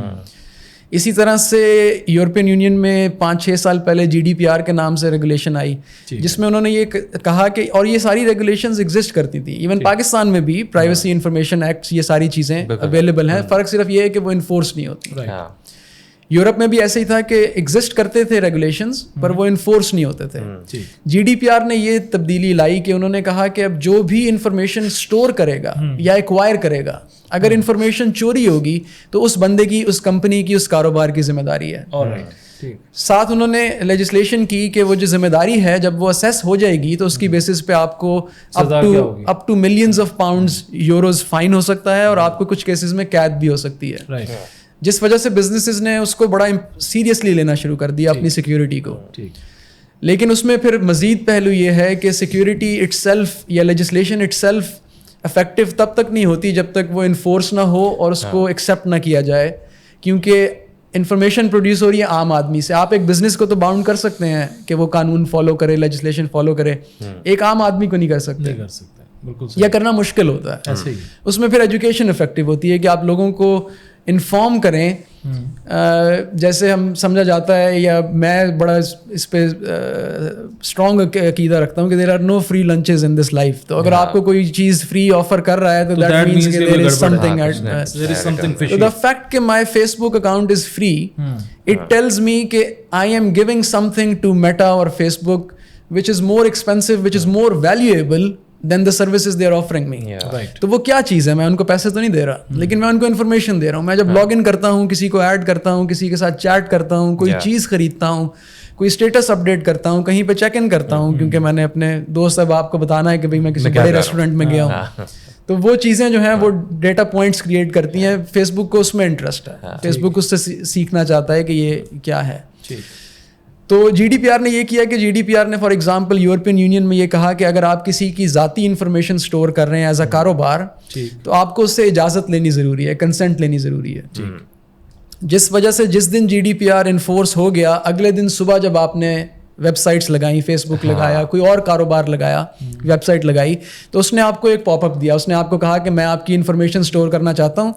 اسی طرح سے یورپین یونین میں 5-6 سال پہلے جی ڈی پی آر کے نام سے ریگولیشن آئی, جس میں انہوں نے یہ کہا کہ, اور یہ ساری ریگولیشنز ایگزسٹ کرتی تھیں, ایون پاکستان میں بھی پرائیویسی انفارمیشن ایکٹ, یہ ساری چیزیں اویلیبل ہیں, فرق صرف یہ ہے کہ وہ انفورس نہیں ہوتی. یورپ میں بھی ایسے ہی تھا کہ ایگزسٹ کرتے تھے ریگولیشنز, پر وہ انفورس نہیں ہوتے تھے. جی ڈی پی آر نے یہ تبدیلی لائی کہ انہوں نے کہا کہ اب جو بھی انفارمیشن اسٹور کرے گا یا ایکوائر کرے گا, اگر انفارمیشن چوری ہوگی تو اس بندے کی, اس کمپنی کی, اس کاروبار کی ذمہ داری ہے. ساتھ انہوں نے لیجسلیشن کی کہ وہ جو ذمہ داری ہے جب وہ اسیس ہو جائے گی تو اس کی بیسس پہ آپ کو up to millions of pounds euros fine ہو سکتا ہے, اور آپ کو کچھ کیسز میں قید بھی ہو سکتی ہے. جس وجہ سے بزنسز نے اس کو بڑا سیریسلی لینا شروع کر دیا اپنی سیکیورٹی کو. لیکن اس میں پھر مزید پہلو یہ ہے کہ سیکیورٹی اٹ سیلف یا لیجسلیشن اٹ سیلف افیکٹو تب تک نہیں ہوتی جب تک وہ انفورس نہ ہو اور اس کو ایکسیپٹ نہ کیا جائے, کیونکہ انفارمیشن پروڈیوس ہو رہی ہے عام آدمی سے. آپ ایک بزنس کو تو باؤنڈ کر سکتے ہیں کہ وہ قانون فالو کرے, لیجسلیشن فالو کرے, ایک عام آدمی کو نہیں کر سکتے, یا کرنا مشکل ہوتا ہے. اس میں پھر ایجوکیشن افیکٹو ہوتی ہے کہ آپ لوگوں کو انفارم کریں, جیسے ہم سمجھا جاتا ہے, یا میں بڑا اس پہ اسٹرانگ عقیدہ رکھتا ہوں کہ there are no free lunches in this life. تو اگر آپ کو کوئی چیز فری آفر کر رہا ہے تو دیٹ مینس کہ دیر از سمتھنگ. تو دا فیکٹ کہ my Facebook account is free, it tells me کہ I am giving something to Meta اور Facebook which is more expensive, which is more valuable than the services they are offering me. تو وہ کیا چیز ہے, میں ان کو پیسے تو نہیں دے رہا, لیکن میں ان کو انفارمیشن دے رہا ہوں. میں جب لاگ ان کرتا ہوں, کسی کو ایڈ کرتا ہوں, کسی کے ساتھ چیٹ کرتا ہوں, کوئی چیز خریدتا ہوں, کوئی اسٹیٹس اپڈیٹ کرتا ہوں, کہیں پہ چیک ان کرتا ہوں, کیونکہ میں نے اپنے دوست احباب کو بتانا ہے کہ بھائی میں کسی بڑے ریسٹورینٹ میں گیا ہوں, تو وہ چیزیں جو ہیں وہ ڈیٹا پوائنٹس کریٹ کرتی ہیں. فیس بک کو اس میں انٹرسٹ ہے, فیس بک اس سے سیکھنا چاہتا ہے کہ یہ کیا ہے. تو جی ڈی پی آر نے یہ کیا کہ جی ڈی پی آر نے فار ایگزامپل یورپین یونین میں یہ کہا کہ اگر آپ کسی کی ذاتی انفارمیشن اسٹور کر رہے ہیں ایز اے کاروبار, تو آپ کو اس سے اجازت لینی ضروری ہے, کنسنٹ لینی ضروری ہے. جس وجہ سے جس دن G D P R enforce ہو گیا, اگلے دن صبح جب آپ نے ویب سائٹس لگائیں, فیس بک لگایا, کوئی اور کاروبار لگایا, ویب سائٹ لگائی, تو اس نے آپ کو ایک پاپ اپ دیا, اس نے آپ کو کہا کہ میں آپ کی انفارمیشن اسٹور کرنا چاہتا ہوں,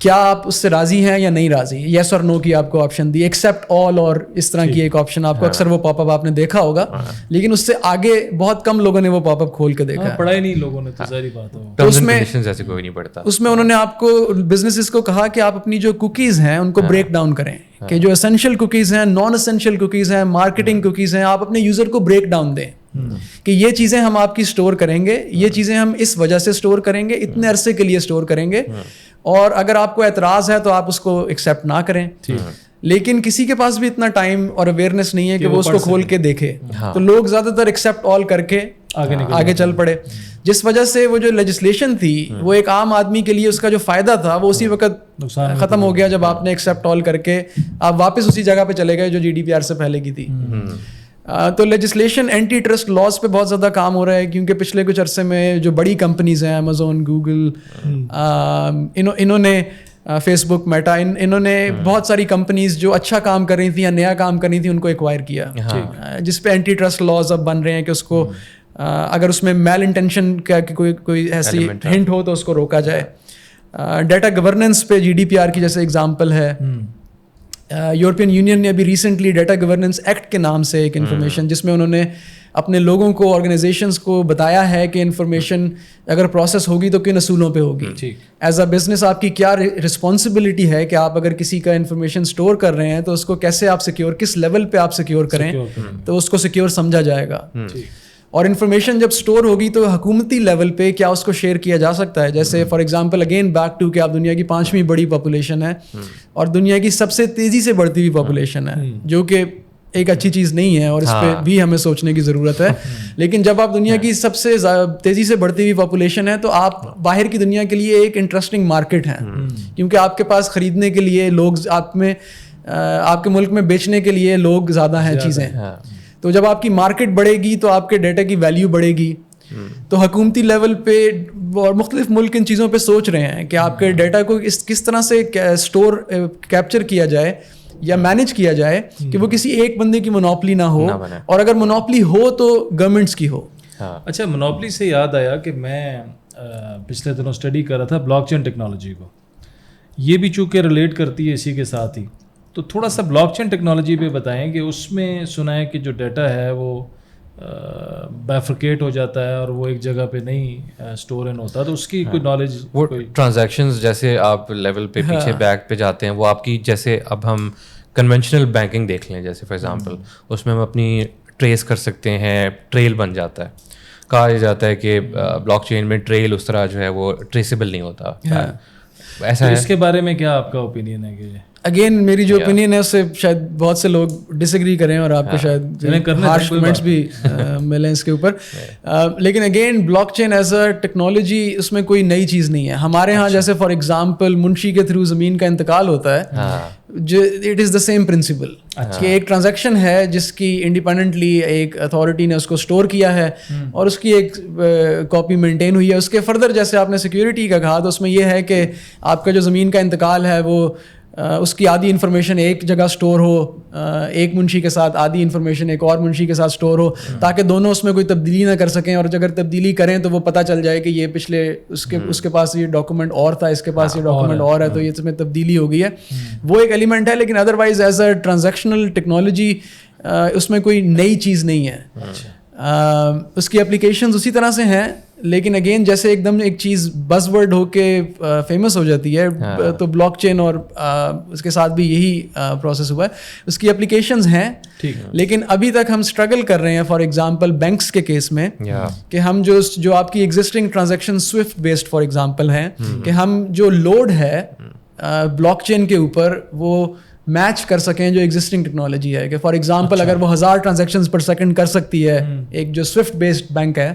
کیا آپ اس سے راضی ہیں یا نہیں راضی, یس اور نو کی آپ کو آپشن دی, ایکسیپٹ آل اور اس طرح کی ایک آپشن آپ کو اکثر وہ پاپ اپ آپ نے دیکھا ہوگا, لیکن اس سے آگے بہت کم لوگوں نے وہ پاپ اپ کھول کے دیکھا, پڑھا ہی نہیں لوگوں نے, تو ظاہری بات ہے. تو اس میں انہوں نے آپ کو بزنسز کو کہا کہ آپ اپنی جو کوکیز ہیں ان کو بریک ڈاؤن کریں, کہ جو اسینشیل کوکیز ہیں, نان اسینشیل کوکیز ہیں, مارکیٹنگ کوکیز ہیں, آپ اپنے یوزر کو بریک ڈاؤن دیں کہ یہ چیزیں ہم آپ کی اسٹور کریں گے, یہ چیزیں ہم اس وجہ سے اسٹور کریں گے, اتنے عرصے کے لیے اسٹور کریں گے, اور اگر آپ کو اعتراض ہے تو آپ اس کو ایکسیپٹ نہ کریں. لیکن کسی کے پاس بھی اتنا ٹائم اور اویئرنیس نہیں ہے کہ وہ اس کو کھول کے دیکھے, تو لوگ زیادہ تر ایکسیپٹ آل کر کے آگے چل پڑے, جس وجہ سے وہ جو لیجسلیشن تھی وہ ایک عام آدمی کے لیے اس کا جو فائدہ تھا وہ اسی وقت ختم ہو گیا جب آپ نے ایکسیپٹ آل کر کے آپ واپس اسی جگہ پہ چلے گئے جو GDPR سے پہلے کی تھی. تو لیجسلیشن, اینٹی ٹرسٹ لاز پہ بہت زیادہ کام ہو رہا ہے, کیونکہ پچھلے کچھ عرصے میں جو بڑی کمپنیز ہیں, امیزون, گوگل, انہوں نے فیس بک, میٹا, انہوں نے بہت ساری کمپنیز جو اچھا کام کر رہی تھیں یا نیا کام کر رہی تھیں ان کو ایکوائر کیا, جس پہ اینٹی ٹرسٹ لاز اب بن رہے ہیں کہ اس کو اگر اس میں میل انٹینشن کا کوئی ایسی ہنٹ ہو تو اس کو روکا جائے. ڈیٹا گورننس پہ GDPR کی جیسے اگزامپل ہے, یورپین یونین نے ابھی ریسنٹلی ڈیٹا گورننس ایکٹ کے نام سے ایک انفارمیشن, جس میں انہوں نے اپنے لوگوں کو, آرگنائزیشنس کو بتایا ہے کہ انفارمیشن اگر پروسیس ہوگی تو کن اصولوں پہ ہوگی. ایز اے بزنس آپ کی کیا رسپانسبلٹی ہے کہ آپ اگر کسی کا انفارمیشن اسٹور کر رہے ہیں تو اس کو کیسے آپ سیکیور, کس لیول پہ آپ سیکیور کریں تو اس کو سیکیور سمجھا جائے گا. اور انفارمیشن جب اسٹور ہوگی تو حکومتی لیول پہ کیا اس کو شیئر کیا جا سکتا ہے. جیسے for example again back to کہ آپ دنیا کی 5ویں بڑی پاپولیشن ہے اور دنیا کی سب سے تیزی سے بڑھتی ہوئی پاپولیشن ہے, جو کہ ایک اچھی چیز نہیں ہے اور اس پہ بھی ہمیں سوچنے کی ضرورت ہے. لیکن جب آپ دنیا کی سب سے تیزی سے بڑھتی ہوئی پاپولیشن ہے تو آپ باہر کی دنیا کے لیے ایک انٹرسٹنگ مارکیٹ ہیں, کیونکہ آپ کے پاس خریدنے کے لیے لوگ, آپ کے ملک میں بیچنے کے لیے لوگ زیادہ ہیں چیزیں. تو جب آپ کی مارکیٹ بڑھے گی تو آپ کے ڈیٹا کی ویلیو بڑھے گی. تو حکومتی لیول پہ اور مختلف ملک ان چیزوں پہ سوچ رہے ہیں کہ آپ کے ڈیٹا کو کس طرح سے اسٹور کیپچر کیا جائے یا مینیج کیا جائے کہ وہ کسی ایک بندے کی مونوپلی نہ ہو, اور اگر مونوپلی ہو تو گورنمنٹس کی ہو. اچھا, مونوپلی سے یاد آیا کہ میں پچھلے دنوں اسٹڈی کر رہا تھا بلاک چین ٹیکنالوجی کو, یہ بھی چونکہ ریلیٹ کرتی ہے اسی کے ساتھ ہی, تو تھوڑا سا بلاک چین ٹیکنالوجی پہ بتائیں کہ اس میں سنا ہے کہ جو ڈیٹا ہے وہ بیفرکیٹ ہو جاتا ہے اور وہ ایک جگہ پہ نہیں اسٹور ان ہوتا, تو اس کی کوئی نالج, وہ ٹرانزیکشنز جیسے آپ لیول پہ پیچھے بیک پہ جاتے ہیں, وہ آپ کی جیسے اب ہم کنونشنل بینکنگ دیکھ لیں, جیسے فار ایگزامپل اس میں ہم اپنی ٹریس کر سکتے ہیں, ٹریل بن جاتا ہے. کہا جاتا ہے کہ بلاک چین میں ٹریل اس طرح جو ہے وہ ٹریسیبل نہیں ہوتا. ایسا اس کے بارے میں کیا آپ کا اوپینین ہے؟ کہ اگین میری جو اوپینین ہے اس سے شاید بہت سے لوگ ڈس ایگری کریں اور آپ کو شاید ہارش کمنٹس بھی ملیں اس کے اوپر, لیکن again blockchain as a technology اس میں کوئی نئی چیز نہیں ہے. ہمارے ہاں جیسے فار ایگزامپل منشی کے تھرو زمین کا انتقال ہوتا ہے, جو it is the same principle کہ ایک ٹرانزیکشن ہے جس کی انڈیپینڈنٹلی ایک اتھارٹی نے اس کو اسٹور کیا ہے اور اس کی ایک کاپی مینٹین ہوئی ہے. اس کے فردر جیسے آپ نے سیکیورٹی کا کہا, تو اس میں یہ ہے کہ آپ کا جو زمین کا انتقال ہے وہ اس کی آدھی انفارمیشن ایک جگہ اسٹور ہو, ایک منشی کے ساتھ آدھی انفارمیشن ایک اور منشی کے ساتھ اسٹور ہو, تاکہ دونوں اس میں کوئی تبدیلی نہ کر سکیں, اور اگر تبدیلی کریں تو وہ پتہ چل جائے کہ یہ پچھلے اس کے پاس یہ ڈاکومنٹ اور تھا, اس کے پاس یہ ڈاکومنٹ اور ہے, تو یہ اس میں تبدیلی ہو گئی ہے. وہ ایک ایلیمنٹ ہے, لیکن otherwise as a transactional technology اس میں کوئی نئی چیز نہیں ہے. اس کی اپلیکیشنز اسی طرح سے ہیں, لیکن اگین جیسے ایک دم ایک چیز بز ورڈ ہو کے فیمس ہو جاتی ہے, تو بلاک چین اور اس کے ساتھ بھی یہی پروسیس ہوا ہے. اس کی اپلیکیشنز ہیں, لیکن ابھی تک ہم اسٹرگل کر رہے ہیں. فار ایگزامپل بینکس کے کیس میں کہ ہم جو آپ کی existing transaction Swift based for example ہیں, کہ ہم جو لوڈ ہے بلاک چین کے اوپر وہ میچ کر سکیں جو ایگزسٹنگ ٹیکنالوجی ہے. کہ فار ایگزامپل اگر وہ 1000 ٹرانزیکشنز پر سیکنڈ کر سکتی ہے ایک جو سوئفٹ بیسڈ بینک ہے,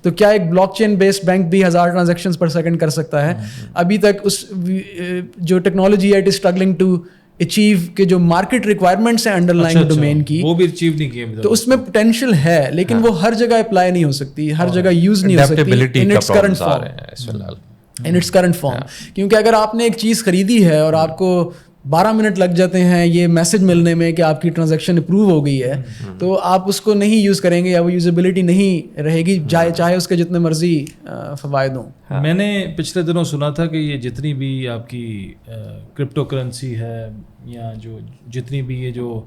تو کیا ایک بلاک چین بیسڈ بینک بھی 1000 ٹرانزیکشنز پر سیکنڈ کر سکتا ہے؟ ابھی تک اس جو ٹیکنالوجی ہے it is struggling to achieve کہ جو مارکیٹ ریکوائرمنٹس ہیں انڈر لائن ڈومین کی, وہ بھی اچیو نہیں کیے, تو اس میں پوٹینشیل ہے, لیکن وہ ہر جگہ اپلائی نہیں ہو سکتی, ہر جگہ یوز نہیں ہو سکتی ان اٹس کرنٹ فارم. کیونکہ اگر آپ نے ایک چیز خریدی ہے اور آپ کو 12 منٹ لگ جاتے ہیں یہ میسج ملنے میں کہ آپ کی ٹرانزیکشن اپروو ہو گئی ہے, تو آپ اس کو نہیں یوز کریں گے یا وہ یوزیبلٹی نہیں رہے گی, چاہے اس کے جتنے مرضی فوائد ہوں. میں نے پچھلے دنوں سنا تھا کہ یہ جتنی بھی آپ کی کرپٹو کرنسی ہے یا جو جتنی بھی یہ جو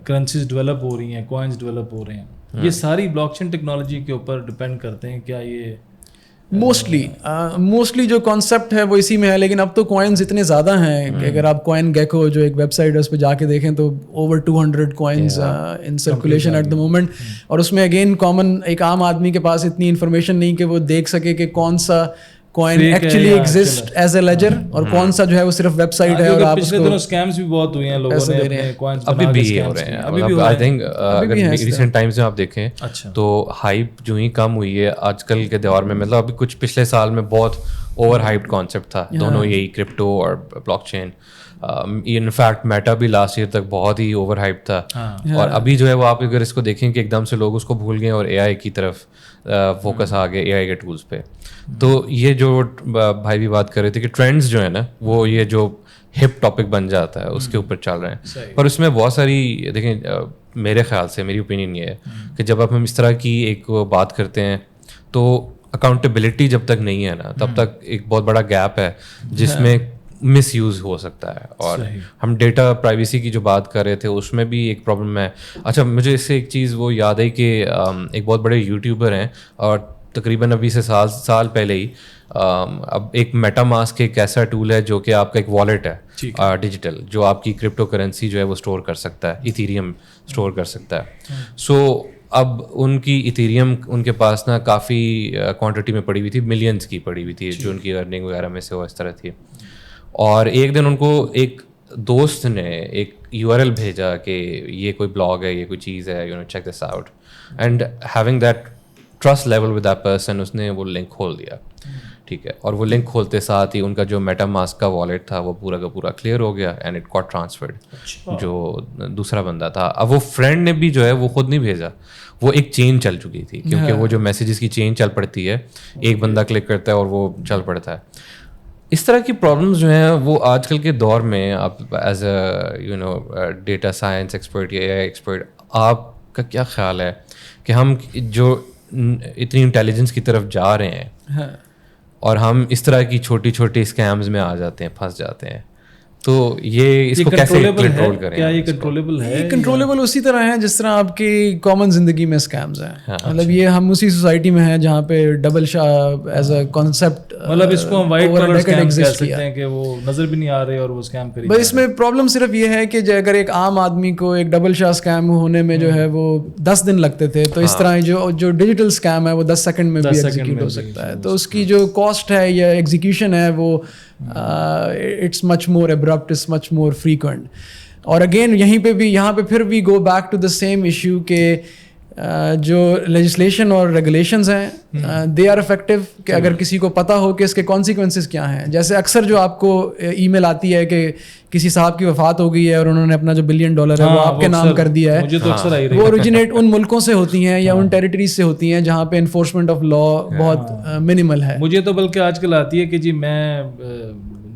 کرنسیز ڈیولپ ہو رہی ہیں, کوائنز ڈیولپ ہو رہے ہیں, یہ ساری بلاک چین ٹیکنالوجی کے اوپر ڈپینڈ کرتے ہیں کیا؟ یہ موسٹلی جو کانسیپٹ ہے وہ اسی میں ہے, لیکن اب تو کوائنز اتنے زیادہ ہیں کہ اگر آپ کوائن گیکو جو ایک ویب سائٹ ہے اس پہ جا کے دیکھیں تو over 200 coins in circulation at the moment, اور اس میں اگین کامن ایک عام آدمی کے پاس اتنی انفارمیشن نہیں کہ وہ دیکھ سکے کہ کون سا coin actually exist as a ledger اور کون سا جو ہے وہ صرف ویب سائٹ ہے. اور آپ پچھلے دنوں اسکیمز بھی بہت ہوئے ہیں, لوگوں نے اپنے کوائنز ابھی بھی ہو رہے ہیں. آئی تھنک اگر ریسنٹ ٹائمز میں آپ دیکھیں تو ہائپ جو ہی کم ہوئی ہے آج کل کے دور میں, مطلب ابھی کچھ پچھلے سال میں بہت اوور ہائپڈ کانسیپٹ تھا دونوں, یہی کرپٹو اور بلاک چین. انفیکٹ میٹا بھی لاسٹ ایئر تک بہت ہی اوور ہائپ تھا, اور ابھی جو ہے وہ آپ اگر اس کو دیکھیں کہ ایک دم سے لوگ اس کو بھول گئے اور اے آئی کی طرف فوکس آ گئے, اے آئی کے ٹولس پہ. تو یہ جو بھائی بھی بات کر رہے تھے کہ ٹرینڈس جو ہے نا وہ یہ جو ہپ ٹاپک بن جاتا ہے اس کے اوپر چل رہے ہیں, پر اس میں بہت ساری دیکھیں میرے خیال سے میری اوپینین یہ ہے کہ جب ہم اس طرح کی ایک بات کرتے ہیں تو اکاؤنٹیبلٹی جب تک نہیں ہے نا تب تک ایک بہت بڑا گیپ ہے جس میں مس یوز ہو سکتا ہے. اور ہم ڈیٹا پرائیویسی کی جو بات کر رہے تھے اس میں بھی ایک پرابلم ہے. اچھا مجھے اس سے ایک چیز وہ یاد ہے کہ ایک بہت بڑے یوٹیوبر ہیں اور تقریباً ابھی سے سال پہلے ہی اب ایک میٹا ماسک ایک ایسا ٹول ہے جو کہ آپ کا ایک والیٹ ہے ڈیجیٹل, جو آپ کی کرپٹو کرنسی جو ہے وہ اسٹور کر سکتا ہے, ایتھیریم اسٹور کر سکتا ہے. سو اب ان کی ایتھیریم ان کے پاس نا کافی کوانٹٹی میں پڑی ہوئی تھی, ملینس کی پڑی ہوئی تھی جو ان کی ارننگ وغیرہ میں سے وہ اس طرح تھی. اور ایک دن ان کو ایک دوست نے ایک URL بھیجا کہ یہ کوئی بلاگ ہے, یہ کوئی چیز ہے, you know check this out, and having that trust level with that person اس نے وہ لنک کھول دیا. ٹھیک ہے, اور وہ لنک کھولتے ساتھ ہی ان کا جو میٹا ماسک کا والیٹ تھا وہ پورا کا پورا کلیئر ہو گیا اینڈ اٹ گاٹ ٹرانسفرڈ. جو دوسرا بندہ تھا, اب وہ فرینڈ نے بھی جو ہے وہ خود نہیں بھیجا, وہ ایک چین چل چکی تھی, کیونکہ وہ جو میسیجز کی چین چل پڑتی ہے, ایک بندہ کلک کرتا ہے اور وہ چل پڑتا ہے. اس طرح کی پرابلمس جو ہیں وہ آج کل کے دور میں آپ as a you know data science expert یا اے آئی ایکسپرٹ, آپ کا کیا خیال ہے کہ ہم جو اتنی انٹیلیجنس کی طرف جا رہے ہیں اور ہم اس طرح کی چھوٹی چھوٹی اسکیمز میں آ جاتے ہیں, پھنس جاتے ہیں, تو یہ اس کو کیسے کنٹرول کریں؟ کیا یہ کنٹرولیبل ہے؟ یہ کنٹرولیبل اسی طرح ہے جس طرح آپ کی کامن زندگی میں اسکیمز ہیں. مطلب یہ ہم اسی سوسائٹی میں ہیں جہاں پہ double Shah as a concept, مطلب اس کو ہم وائٹ کلر اسکیم کہہ سکتے ہیں کہ وہ نظر بھی نہیں آ رہے اور وہ اسکیم کری. بس اس میں پرابلم صرف یہ ہے کہ اگر ایک عام آدمی کو ایک ڈبل شاہ اسکیم ہونے میں جو ہے وہ 10 دن لگتے تھے, تو اس طرح جو ڈیجیٹل اسکیم ہے وہ 10 سیکنڈ میں بھی ایگزیکیوٹ ہو سکتا ہے. تو اس کی جو کاسٹ ہے یا ایگزیکیوشن ہے وہ it's much more abrupt, it's much more frequent. اور اگین یہاں پہ پھر we go back to the same issue کہ جو لیجسلیشن اور ریگولیشنز ہیں دے آر افیکٹو, کہ اگر کسی کو پتہ ہو کہ اس کے کانسیکوینسز کیا ہیں. جیسے اکثر جو آپ کو ای میل آتی ہے کہ کسی صاحب کی وفات ہو گئی ہے اور انہوں نے اپنا جو $1 بلین ہے وہ آپ کے نام کر دیا ہے, وہ اوریجنیٹ ان ملکوں سے ہوتی ہیں یا ان ٹیریٹریز سے ہوتی ہیں جہاں پہ انفورسمنٹ آف لا بہت منیمل ہے. مجھے تو بلکہ آج کل آتی ہے کہ جی میں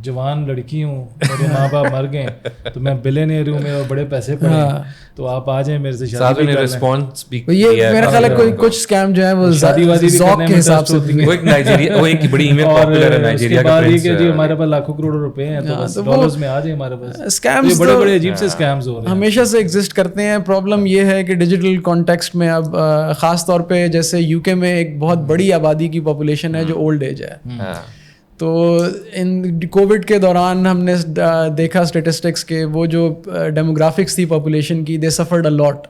جوان لڑکی ہوں, میرے ماں باپ مر گئے, تو میں بلینئر ہوں, میرے بڑے پیسے پڑے, تو آپ آ جائیں میرے سے شادی کر لیں. یہ میرا خیال ہے کچھ اسکیم جو ہے وہ شادی وادی ذوق کے حساب سے, وہ ایک نائجیریا, وہ ایک بڑی ای میل پاپولر ہے نائجیریا کا پرنس, کہ جی ہمارے پاس لاکھوں کروڑوں روپے ہیں تو بس ڈالرز میں آ جائیں ہمارے پاس. اسکیمز بڑے بڑے عجیب سے اسکیمز ہو رہے ہیں, ہمیشہ سے ایگزسٹ کرتے ہیں. پرابلم یہ ہے کہ ڈیجیٹل کانٹیکسٹ میں اب خاص طور پہ جیسے UK میں ایک بہت بڑی آبادی کی پاپولیشن ہے جو اولڈ ایج ہے. تو ان کووڈ کے دوران ہم نے دیکھا اسٹیٹسٹکس کے وہ جو ڈیموگرافکس تھی پاپولیشن کی, دے سفرڈ اے لاٹ.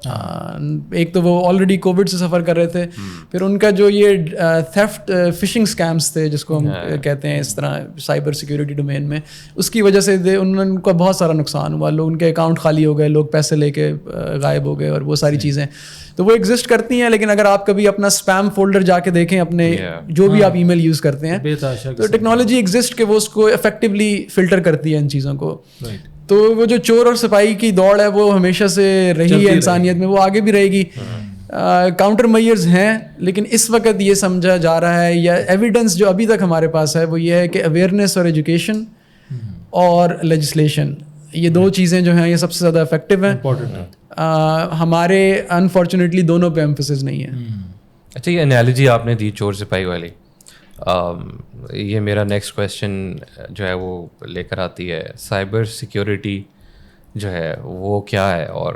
ایک تو وہ آلریڈی کووڈ سے سفر کر رہے تھے, پھر ان کا جو یہ تھیفٹ فشنگ اسکیمس تھے جس کو ہم کہتے ہیں اس طرح سائبر سیکورٹی ڈومین میں, اس کی وجہ سے ان کا بہت سارا نقصان ہوا. لوگ ان کے اکاؤنٹ خالی ہو گئے, لوگ پیسے لے کے غائب ہو گئے اور وہ ساری چیزیں. تو وہ ایگزسٹ کرتی ہیں, لیکن اگر آپ کبھی اپنا اسپیم فولڈر جا کے دیکھیں اپنے جو بھی آپ ای میل یوز کرتے ہیں, تو ٹیکنالوجی ایگزسٹ کہ وہ اس کو افیکٹولی فلٹر کرتی ہے ان چیزوں کو. تو وہ جو چور اور سپاہی کی دوڑ ہے وہ ہمیشہ سے رہی ہے انسانیت میں, وہ آگے بھی رہے گی. کاؤنٹر میئرز ہیں, لیکن اس وقت یہ سمجھا جا رہا ہے یا ایویڈنس جو ابھی تک ہمارے پاس ہے وہ یہ ہے کہ اویئرنیس اور ایجوکیشن اور لیجسلیشن, یہ دو چیزیں جو ہیں یہ سب سے زیادہ افیکٹو ہیں. ہمارے انفارچونیٹلی دونوں پہ ایمفسس نہیں ہے. اچھا, یہ انالوجی آپ نے دی چور سپاہی والی, یہ میرا نیکسٹ کویشچن جو ہے وہ لے کر آتی ہے. سائبر سیکیورٹی جو ہے وہ کیا ہے, اور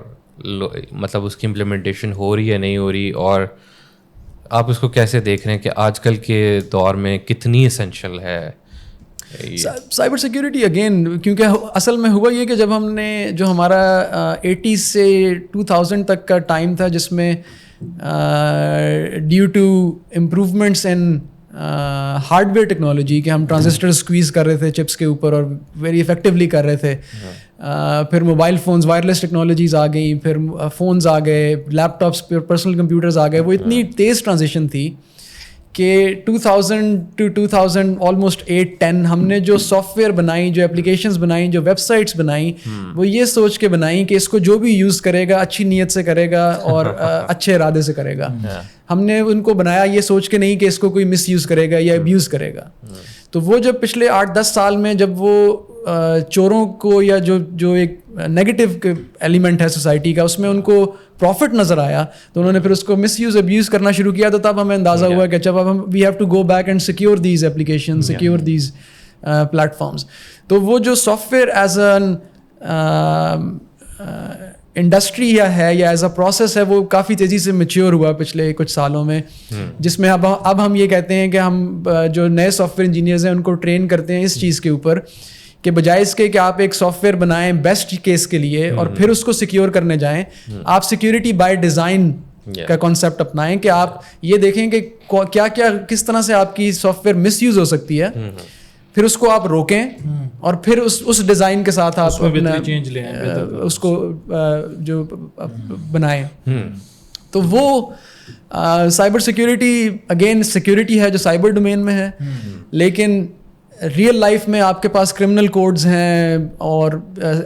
مطلب اس کی امپلیمنٹیشن ہو رہی ہے نہیں ہو رہی, اور آپ اس کو کیسے دیکھ رہے ہیں کہ آج کل کے دور میں کتنی اسینشیل ہے سائبر سیکیورٹی؟ اگین کیونکہ اصل میں ہوا یہ کہ جب ہم نے جو ہمارا 80s سے 2000 تک کا ٹائم تھا جس میں due to improvements in hardware technology کہ ہم ٹرانزسٹر اسکویز کر رہے تھے چپس کے اوپر اور ویری افیکٹولی کر رہے تھے, پھر موبائل فونز, وائرلیس ٹیکنالوجیز آ گئیں, پھر فونز آ گئے, لیپ ٹاپس, پھر پرسنل کمپیوٹرز آ گئے. وہ اتنی تیز ٹرانزیشن تھی کہ 2000 ٹو 2000 آلموسٹ 8-10 ہم نے جو سافٹ ویئر بنائی, جو اپلیکیشنز بنائیں, جو ویب سائٹس بنائیں, وہ یہ سوچ کے بنائیں کہ اس کو جو بھی یوز کرے گا اچھی نیت سے کرے گا اور اچھے ارادے سے کرے گا. ہم نے ان کو بنایا یہ سوچ کے نہیں کہ اس کو کوئی مس یوز کرے گا یا ابیوز کرے گا. تو وہ جب پچھلے 8-10 سال میں جب وہ چوروں کو یا جو ایک نیگیٹو ایلیمنٹ ہے سوسائٹی کا اس میں ان کو پروفٹ نظر آیا تو انہوں نے پھر اس کو مس یوز ابیوز کرنا شروع کیا. تو تب ہمیں اندازہ ہوا کہ جب اب ہم we have to go back and secure these application, secure these platforms. تو وہ جو software as an industry ہے یا ایز اے پروسیس ہے وہ کافی تیزی سے میچیور ہوا پچھلے کچھ سالوں میں, جس میں اب ہم یہ کہتے ہیں کہ ہم جو نئے سافٹ ویئر انجینئرز ہیں ان کو ٹرین کرتے ہیں اس چیز کے اوپر کہ بجائے اس کے کہ آپ ایک سافٹ ویئر بنائیں بیسٹ کیس کے لیے اور پھر اس کو سیکیور کرنے جائیں, آپ سیکیورٹی بائی ڈیزائن کا کانسیپٹ اپنائیں کہ آپ یہ دیکھیں کہ کیا کیا کس طرح سے آپ کی سافٹ ویئر مس یوز ہو سکتی ہے, پھر اس کو آپ روکیں اور پھر اس ڈیزائن کے ساتھ آپ اس کو جو بنائیں. تو وہ سائبر سیکیورٹی اگین سیکیورٹی ہے جو سائبر ڈومین میں ہے, لیکن ریئل لائف میں آپ کے پاس کرمنل کوڈز ہیں اور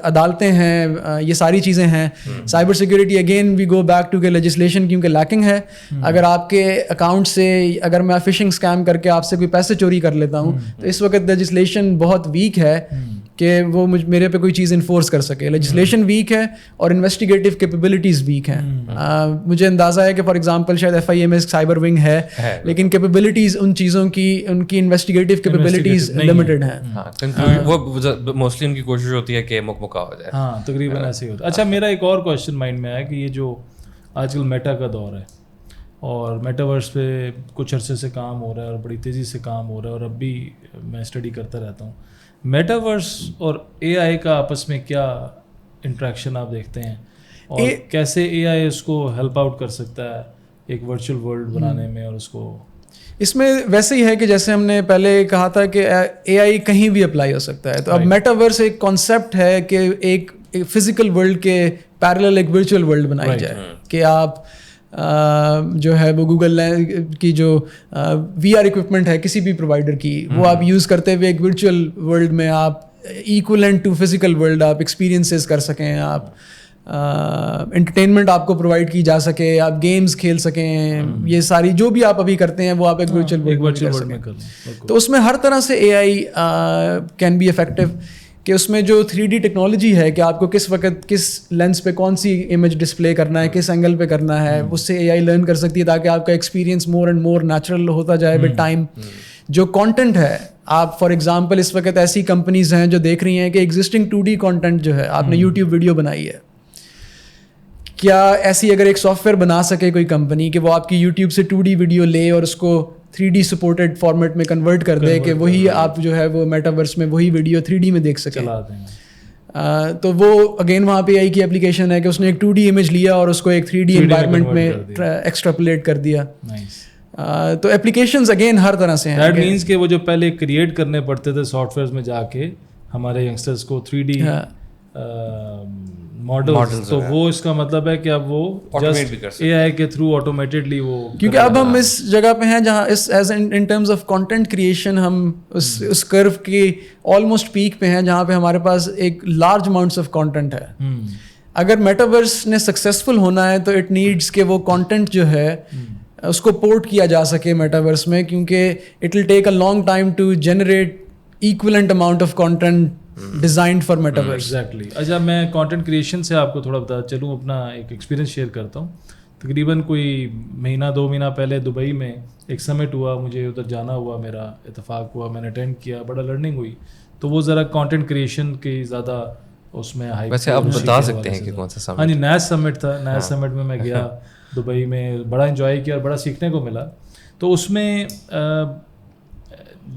عدالتیں ہیں, یہ ساری چیزیں ہیں. Cyber security again we go back to کہ لیجسلیشن کیونکہ لیکنگ ہے. اگر آپ کے اکاؤنٹ سے اگر میں فشنگ اسکیم کر کے آپ سے کوئی پیسے چوری کر لیتا ہوں تو اس وقت لیجسلیشن بہت ویک ہے کہ وہ میرے پہ کوئی چیز انفورس کر سکے. لیجسلیشن ویک ہے اور انویسٹیگیٹو کیپیبلٹیز ویک ہیں. مجھے اندازہ ہے کہ فار ایگزامپل شاید FIA میں سائبر ونگ ہے لیکن کیپیبلٹیز ان چیزوں کی ان کی انویسٹیگیٹو کیپیبلٹیز لمیٹڈ ہیں. وہ موسٹلی ان کی کوشش ہوتی ہے کہ مکمکا ہو جائے. ہاں تقریباً ایسے ہی ہوتا ہے. اچھا میرا ایک اور کویشچن مائنڈ میں آیا کہ یہ جو آج کل میٹا کا دور ہے اور میٹاورس پہ کچھ عرصے سے کام ہو رہا ہے اور بڑی تیزی سے کام ہو رہا ہے اور اب بھی میں اسٹڈی کرتا رہتا ہوں. میٹاورس اور AI کا آپس میں کیا انٹریکشن آپ دیکھتے ہیں اور کیسے AI اس کو ہیلپ آؤٹ کر سکتا ہے ایک ورچوئل ورلڈ بنانے میں؟ اور اس کو اس میں ویسے ہی ہے کہ جیسے ہم نے پہلے کہا تھا کہ AI کہیں بھی اپلائی ہو سکتا ہے. تو اب میٹاورس ایک کانسیپٹ ہے کہ ایک فزیکل ورلڈ کے پیرلل ایک ورچوئل ورلڈ بنائی جائے کہ آپ جو ہے وہ گوگل کی جو VR اکوپمنٹ ہے کسی بھی پرووائڈر کی وہ آپ یوز کرتے ہوئے ایک ورچوئل ورلڈ میں آپ ایکولنٹ ٹو فزیکل ورلڈ آپ ایکسپیرینسز کر سکیں, آپ انٹرٹینمنٹ آپ کو پرووائڈ کی جا سکے, آپ گیمز کھیل سکیں, یہ ساری جو بھی آپ ابھی کرتے ہیں وہ آپ ایک ورچوئل ورلڈ میں کر سکیں. تو اس میں ہر طرح سے AI کین بی افیکٹو کہ اس میں جو 3D ٹیکنالوجی ہے کہ آپ کو کس وقت کس لینس پہ کون سی امیج ڈسپلے کرنا ہے, کس اینگل پہ کرنا ہے, اس سے AI لرن کر سکتی ہے تاکہ آپ کا experience more and more natural ہوتا جائے ود ٹائم. جو کانٹینٹ ہے آپ فار ایگزامپل اس وقت ایسی کمپنیز ہیں جو دیکھ رہی ہیں کہ ایگزسٹنگ 2D کانٹینٹ جو ہے آپ نے YouTube ویڈیو بنائی ہے, کیا ایسی اگر ایک سافٹ ویئر بنا سکے کوئی کمپنی کہ وہ آپ کی YouTube سے 2D ویڈیو لے اور اس کو 3D سپورٹڈ فارمیٹ میں کنورٹ کر دے کہ وہی آپ جو ہے وہ میٹاورس میں وہی ویڈیو 3D میں دیکھ سکیں. تو وہ اگین وہاں پہ AI کی اپلیکیشن ہے کہ اس نے ایک 2D امیج لیا اور اس کو ایک 3D انوائرمنٹ میں ایکسٹراپولیٹ کر دیا. تو اپلیکیشنز اگین ہر طرح سے ہیں. دیٹ مینس کہ وہ جو پہلے کریٹ کرنے پڑتے تھے سافٹ ویئرز میں جا کے ہمارے ینگسٹرز کو 3D ماڈلز, تو وہ اس کا مطلب ہے کہ اب وہ جسٹ AI کے تھرو آٹومیٹڈلی وہ, کیونکہ اب ہم اس جگہ پہ ہیں جہاں as in terms of content creation ہم اس کرو کی آلموسٹ پیک پہ ہیں جہاں پہ ہمارے پاس ایک لارج اماؤنٹس آف کانٹینٹ ہے. اگر میٹاورس نے سکسیزفل ہونا ہے تو اٹ نیڈس کہ وہ کانٹینٹ جو ہے اس کو پورٹ کیا جا سکے میٹاورس میں, کیونکہ it will take a long time to generate equivalent amount of content designed for metaverse. Exactly. اچھا میں کانٹینٹ کریشن سے آپ کو تھوڑا بتا چلوں, اپنا ایک ایکسپیرینس شیئر کرتا ہوں. تقریباً کوئی مہینہ 2 مہینہ پہلے دبئی میں ایک سمٹ ہوا, مجھے ادھر جانا ہوا, میرا اتفاق ہوا, میں نے اٹینڈ کیا, بڑا لرننگ ہوئی. تو وہ ذرا کانٹینٹ کریشن کی زیادہ اس میں ہائی. ویسے آپ بتا سکتے ہیں کہ کون سا سمٹ؟ ہاں جی, نیز سمٹ تھا. نیز سمٹ میں میں گیا دبئی میں, بڑا انجوائے کیا اور بڑا سیکھنے کو ملا. تو اس میں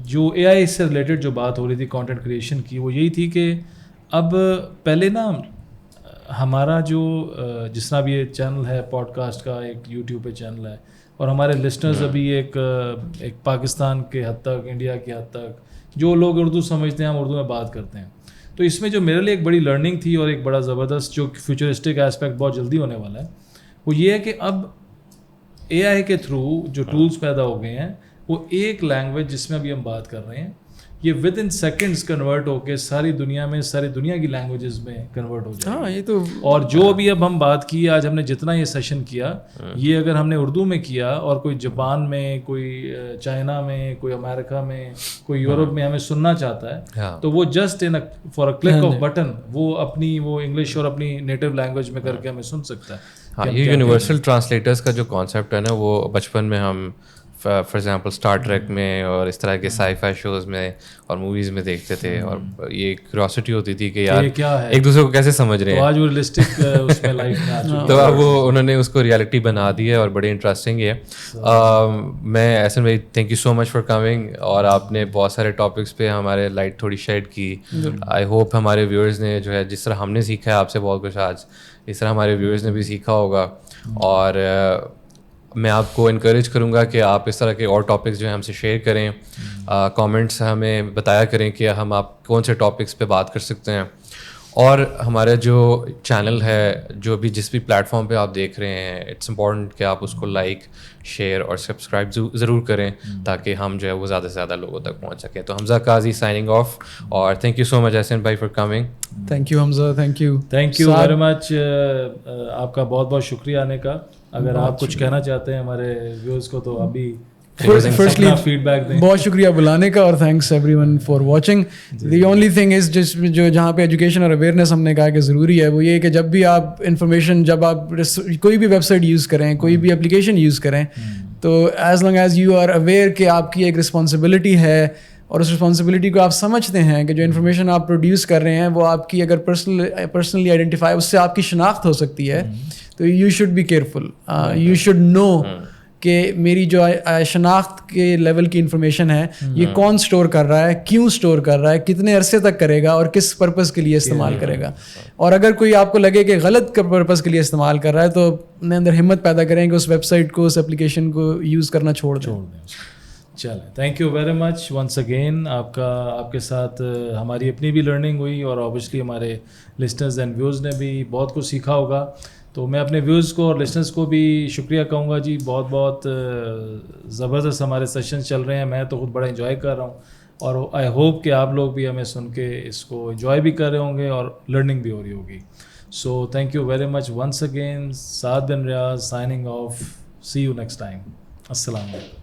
جو اے آئی سے ریلیٹڈ جو بات ہو رہی تھی کانٹینٹ کریشن کی, وہ یہی تھی کہ اب پہلے نا ہمارا جو جس طرح بھی یہ چینل ہے پوڈ کاسٹ کا, ایک یوٹیوب پہ چینل ہے, اور ہمارے لسنرز ابھی ایک پاکستان کے حد تک, انڈیا کے حد تک, جو لوگ اردو سمجھتے ہیں ہم اردو میں بات کرتے ہیں. تو اس میں جو میرے لیے ایک بڑی لرننگ تھی اور ایک بڑا زبردست جو فیوچرسٹک اسپیکٹ بہت جلدی ہونے والا ہے, وہ یہ ہے کہ اب اے آئی کے تھرو جو ٹولز پیدا ہو گئے ہیں, وہ ایک لینگویج جس میں ابھی ہم بات کر رہے ہیں, یہ ود ان سیکنڈز کنورٹ ہو کے ساری دنیا میں ساری دنیا کی لینگویجز میں کنورٹ ہو جائے. ہاں یہ تو, اور جو بھی اب ہم بات کی آج ہم نے جتنا یہ سیشن کیا, یہ اگر ہم نے اردو میں کیا اور کوئی جاپان میں, کوئی چائنا میں, کوئی امریکہ میں, کوئی یورپ میں ہمیں سننا چاہتا ہے, تو وہ just in for a click of button وہ اپنی وہ انگلش اور اپنی نیٹو لینگویج میں کر کے ہمیں سن سکتا ہے. ہاں, یہ یونیورسل ٹرانسلیٹرس کا جو کانسیپٹ ہے نا, وہ بچپن میں ہم فار ایگزامپل اسٹار ٹریک میں اور اس طرح کے سائی فائی شوز میں اور موویز میں دیکھتے تھے, اور یہ کیوریوسٹی ہوتی تھی کہ یار ایک دوسرے کو کیسے سمجھ رہے ہیں. آج وہ ریئلسٹک اس میں لائف میں آ چکا, تو اب وہ انہوں نے اس کو ریالٹی بنا دی ہے اور بڑی انٹرسٹنگ ہے. میں احسن بھائی thank you so much for coming, اور آپ نے بہت سارے ٹاپکس پہ ہمارے لائٹ تھوڑی شیڈ کی. آئی ہوپ ہمارے ویورز نے جو ہے جس طرح ہم نے سیکھا ہے آپ سے بہت کچھ آج, اس طرح ہمارے ویورز نے بھی سیکھا ہوگا. اور میں آپ کو انکریج کروں گا کہ آپ اس طرح کے اور ٹاپکس جو ہیں ہم سے شیئر کریں, کامنٹس ہمیں بتایا کریں کہ ہم آپ کون سے ٹاپکس پہ بات کر سکتے ہیں. اور ہمارا جو چینل ہے, جو بھی جس بھی پلیٹ فارم پہ آپ دیکھ رہے ہیں, اٹس امپورٹنٹ کہ آپ اس کو لائک, شیئر اور سبسکرائب ضرور کریں تاکہ ہم جو ہے وہ زیادہ سے زیادہ لوگوں تک پہنچ سکیں. تو حمزہ قاضی سائننگ آف, اور تھینک یو سو مچ احسن بھائی for coming. Thank you Hamza, thank you very مچ. آپ کا بہت بہت شکریہ آنے کا. اگر آپ کچھ کہنا چاہتے ہیں ہمارے ویورز کو تو ابھی فرسٹلی فیڈ بیک دیں. بہت شکریہ بلانے کا, اور thanks every one for watching. The only thing is جو جہاں پہ ایجوکیشن اور اویئرنیس ہم نے کہا کہ ضروری ہے, وہ یہ کہ جب بھی آپ انفارمیشن, جب آپ کوئی بھی ویب سائٹ یوز کریں, کوئی بھی اپلیکیشن یوز کریں, تو as long as you are aware کہ آپ کی ایک رسپانسبلٹی ہے, اور اس رسپانسبلٹی کو آپ سمجھتے ہیں کہ جو انفارمیشن آپ پروڈیوس کر رہے ہیں وہ آپ کی اگر پرسنلی آئیڈینٹیفائی, اس سے آپ کی شناخت ہو سکتی ہے, تو you should be careful. You should know کہ میری جو شناخت کے لیول کی انفارمیشن ہے, یہ کون اسٹور کر رہا ہے, کیوں اسٹور کر رہا ہے, کتنے عرصے تک کرے گا, اور کس پرپز کے لیے استعمال کرے گا. اور اگر کوئی آپ کو لگے کہ غلط پرپز کے لیے استعمال کر رہا ہے, تو اپنے اندر ہمت پیدا کریں کہ اس ویب سائٹ کو, اس اپلیکیشن کو یوز کرنا چھوڑ دیں. چلیں, thank you very much once again. آپ کے ساتھ ہماری اپنی بھی لرننگ ہوئی, اور اوبیسلی ہمارے لسنرز اینڈ ویورز نے بھی بہت کچھ سیکھا ہوگا. تو میں اپنے ویورز کو اور لسنرز کو بھی شکریہ کہوں گا جی. بہت بہت زبردست ہمارے سیشن چل رہے ہیں, میں تو خود بڑا انجوائے کر رہا ہوں, اور آئی ہوپ کہ آپ لوگ بھی ہمیں سن کے اس کو انجوائے بھی کر رہے ہوں گے اور لرننگ بھی ہو رہی ہوگی. So thank you very much once again. Saad bin Riaz signing off. See you next time. السلام علیکم.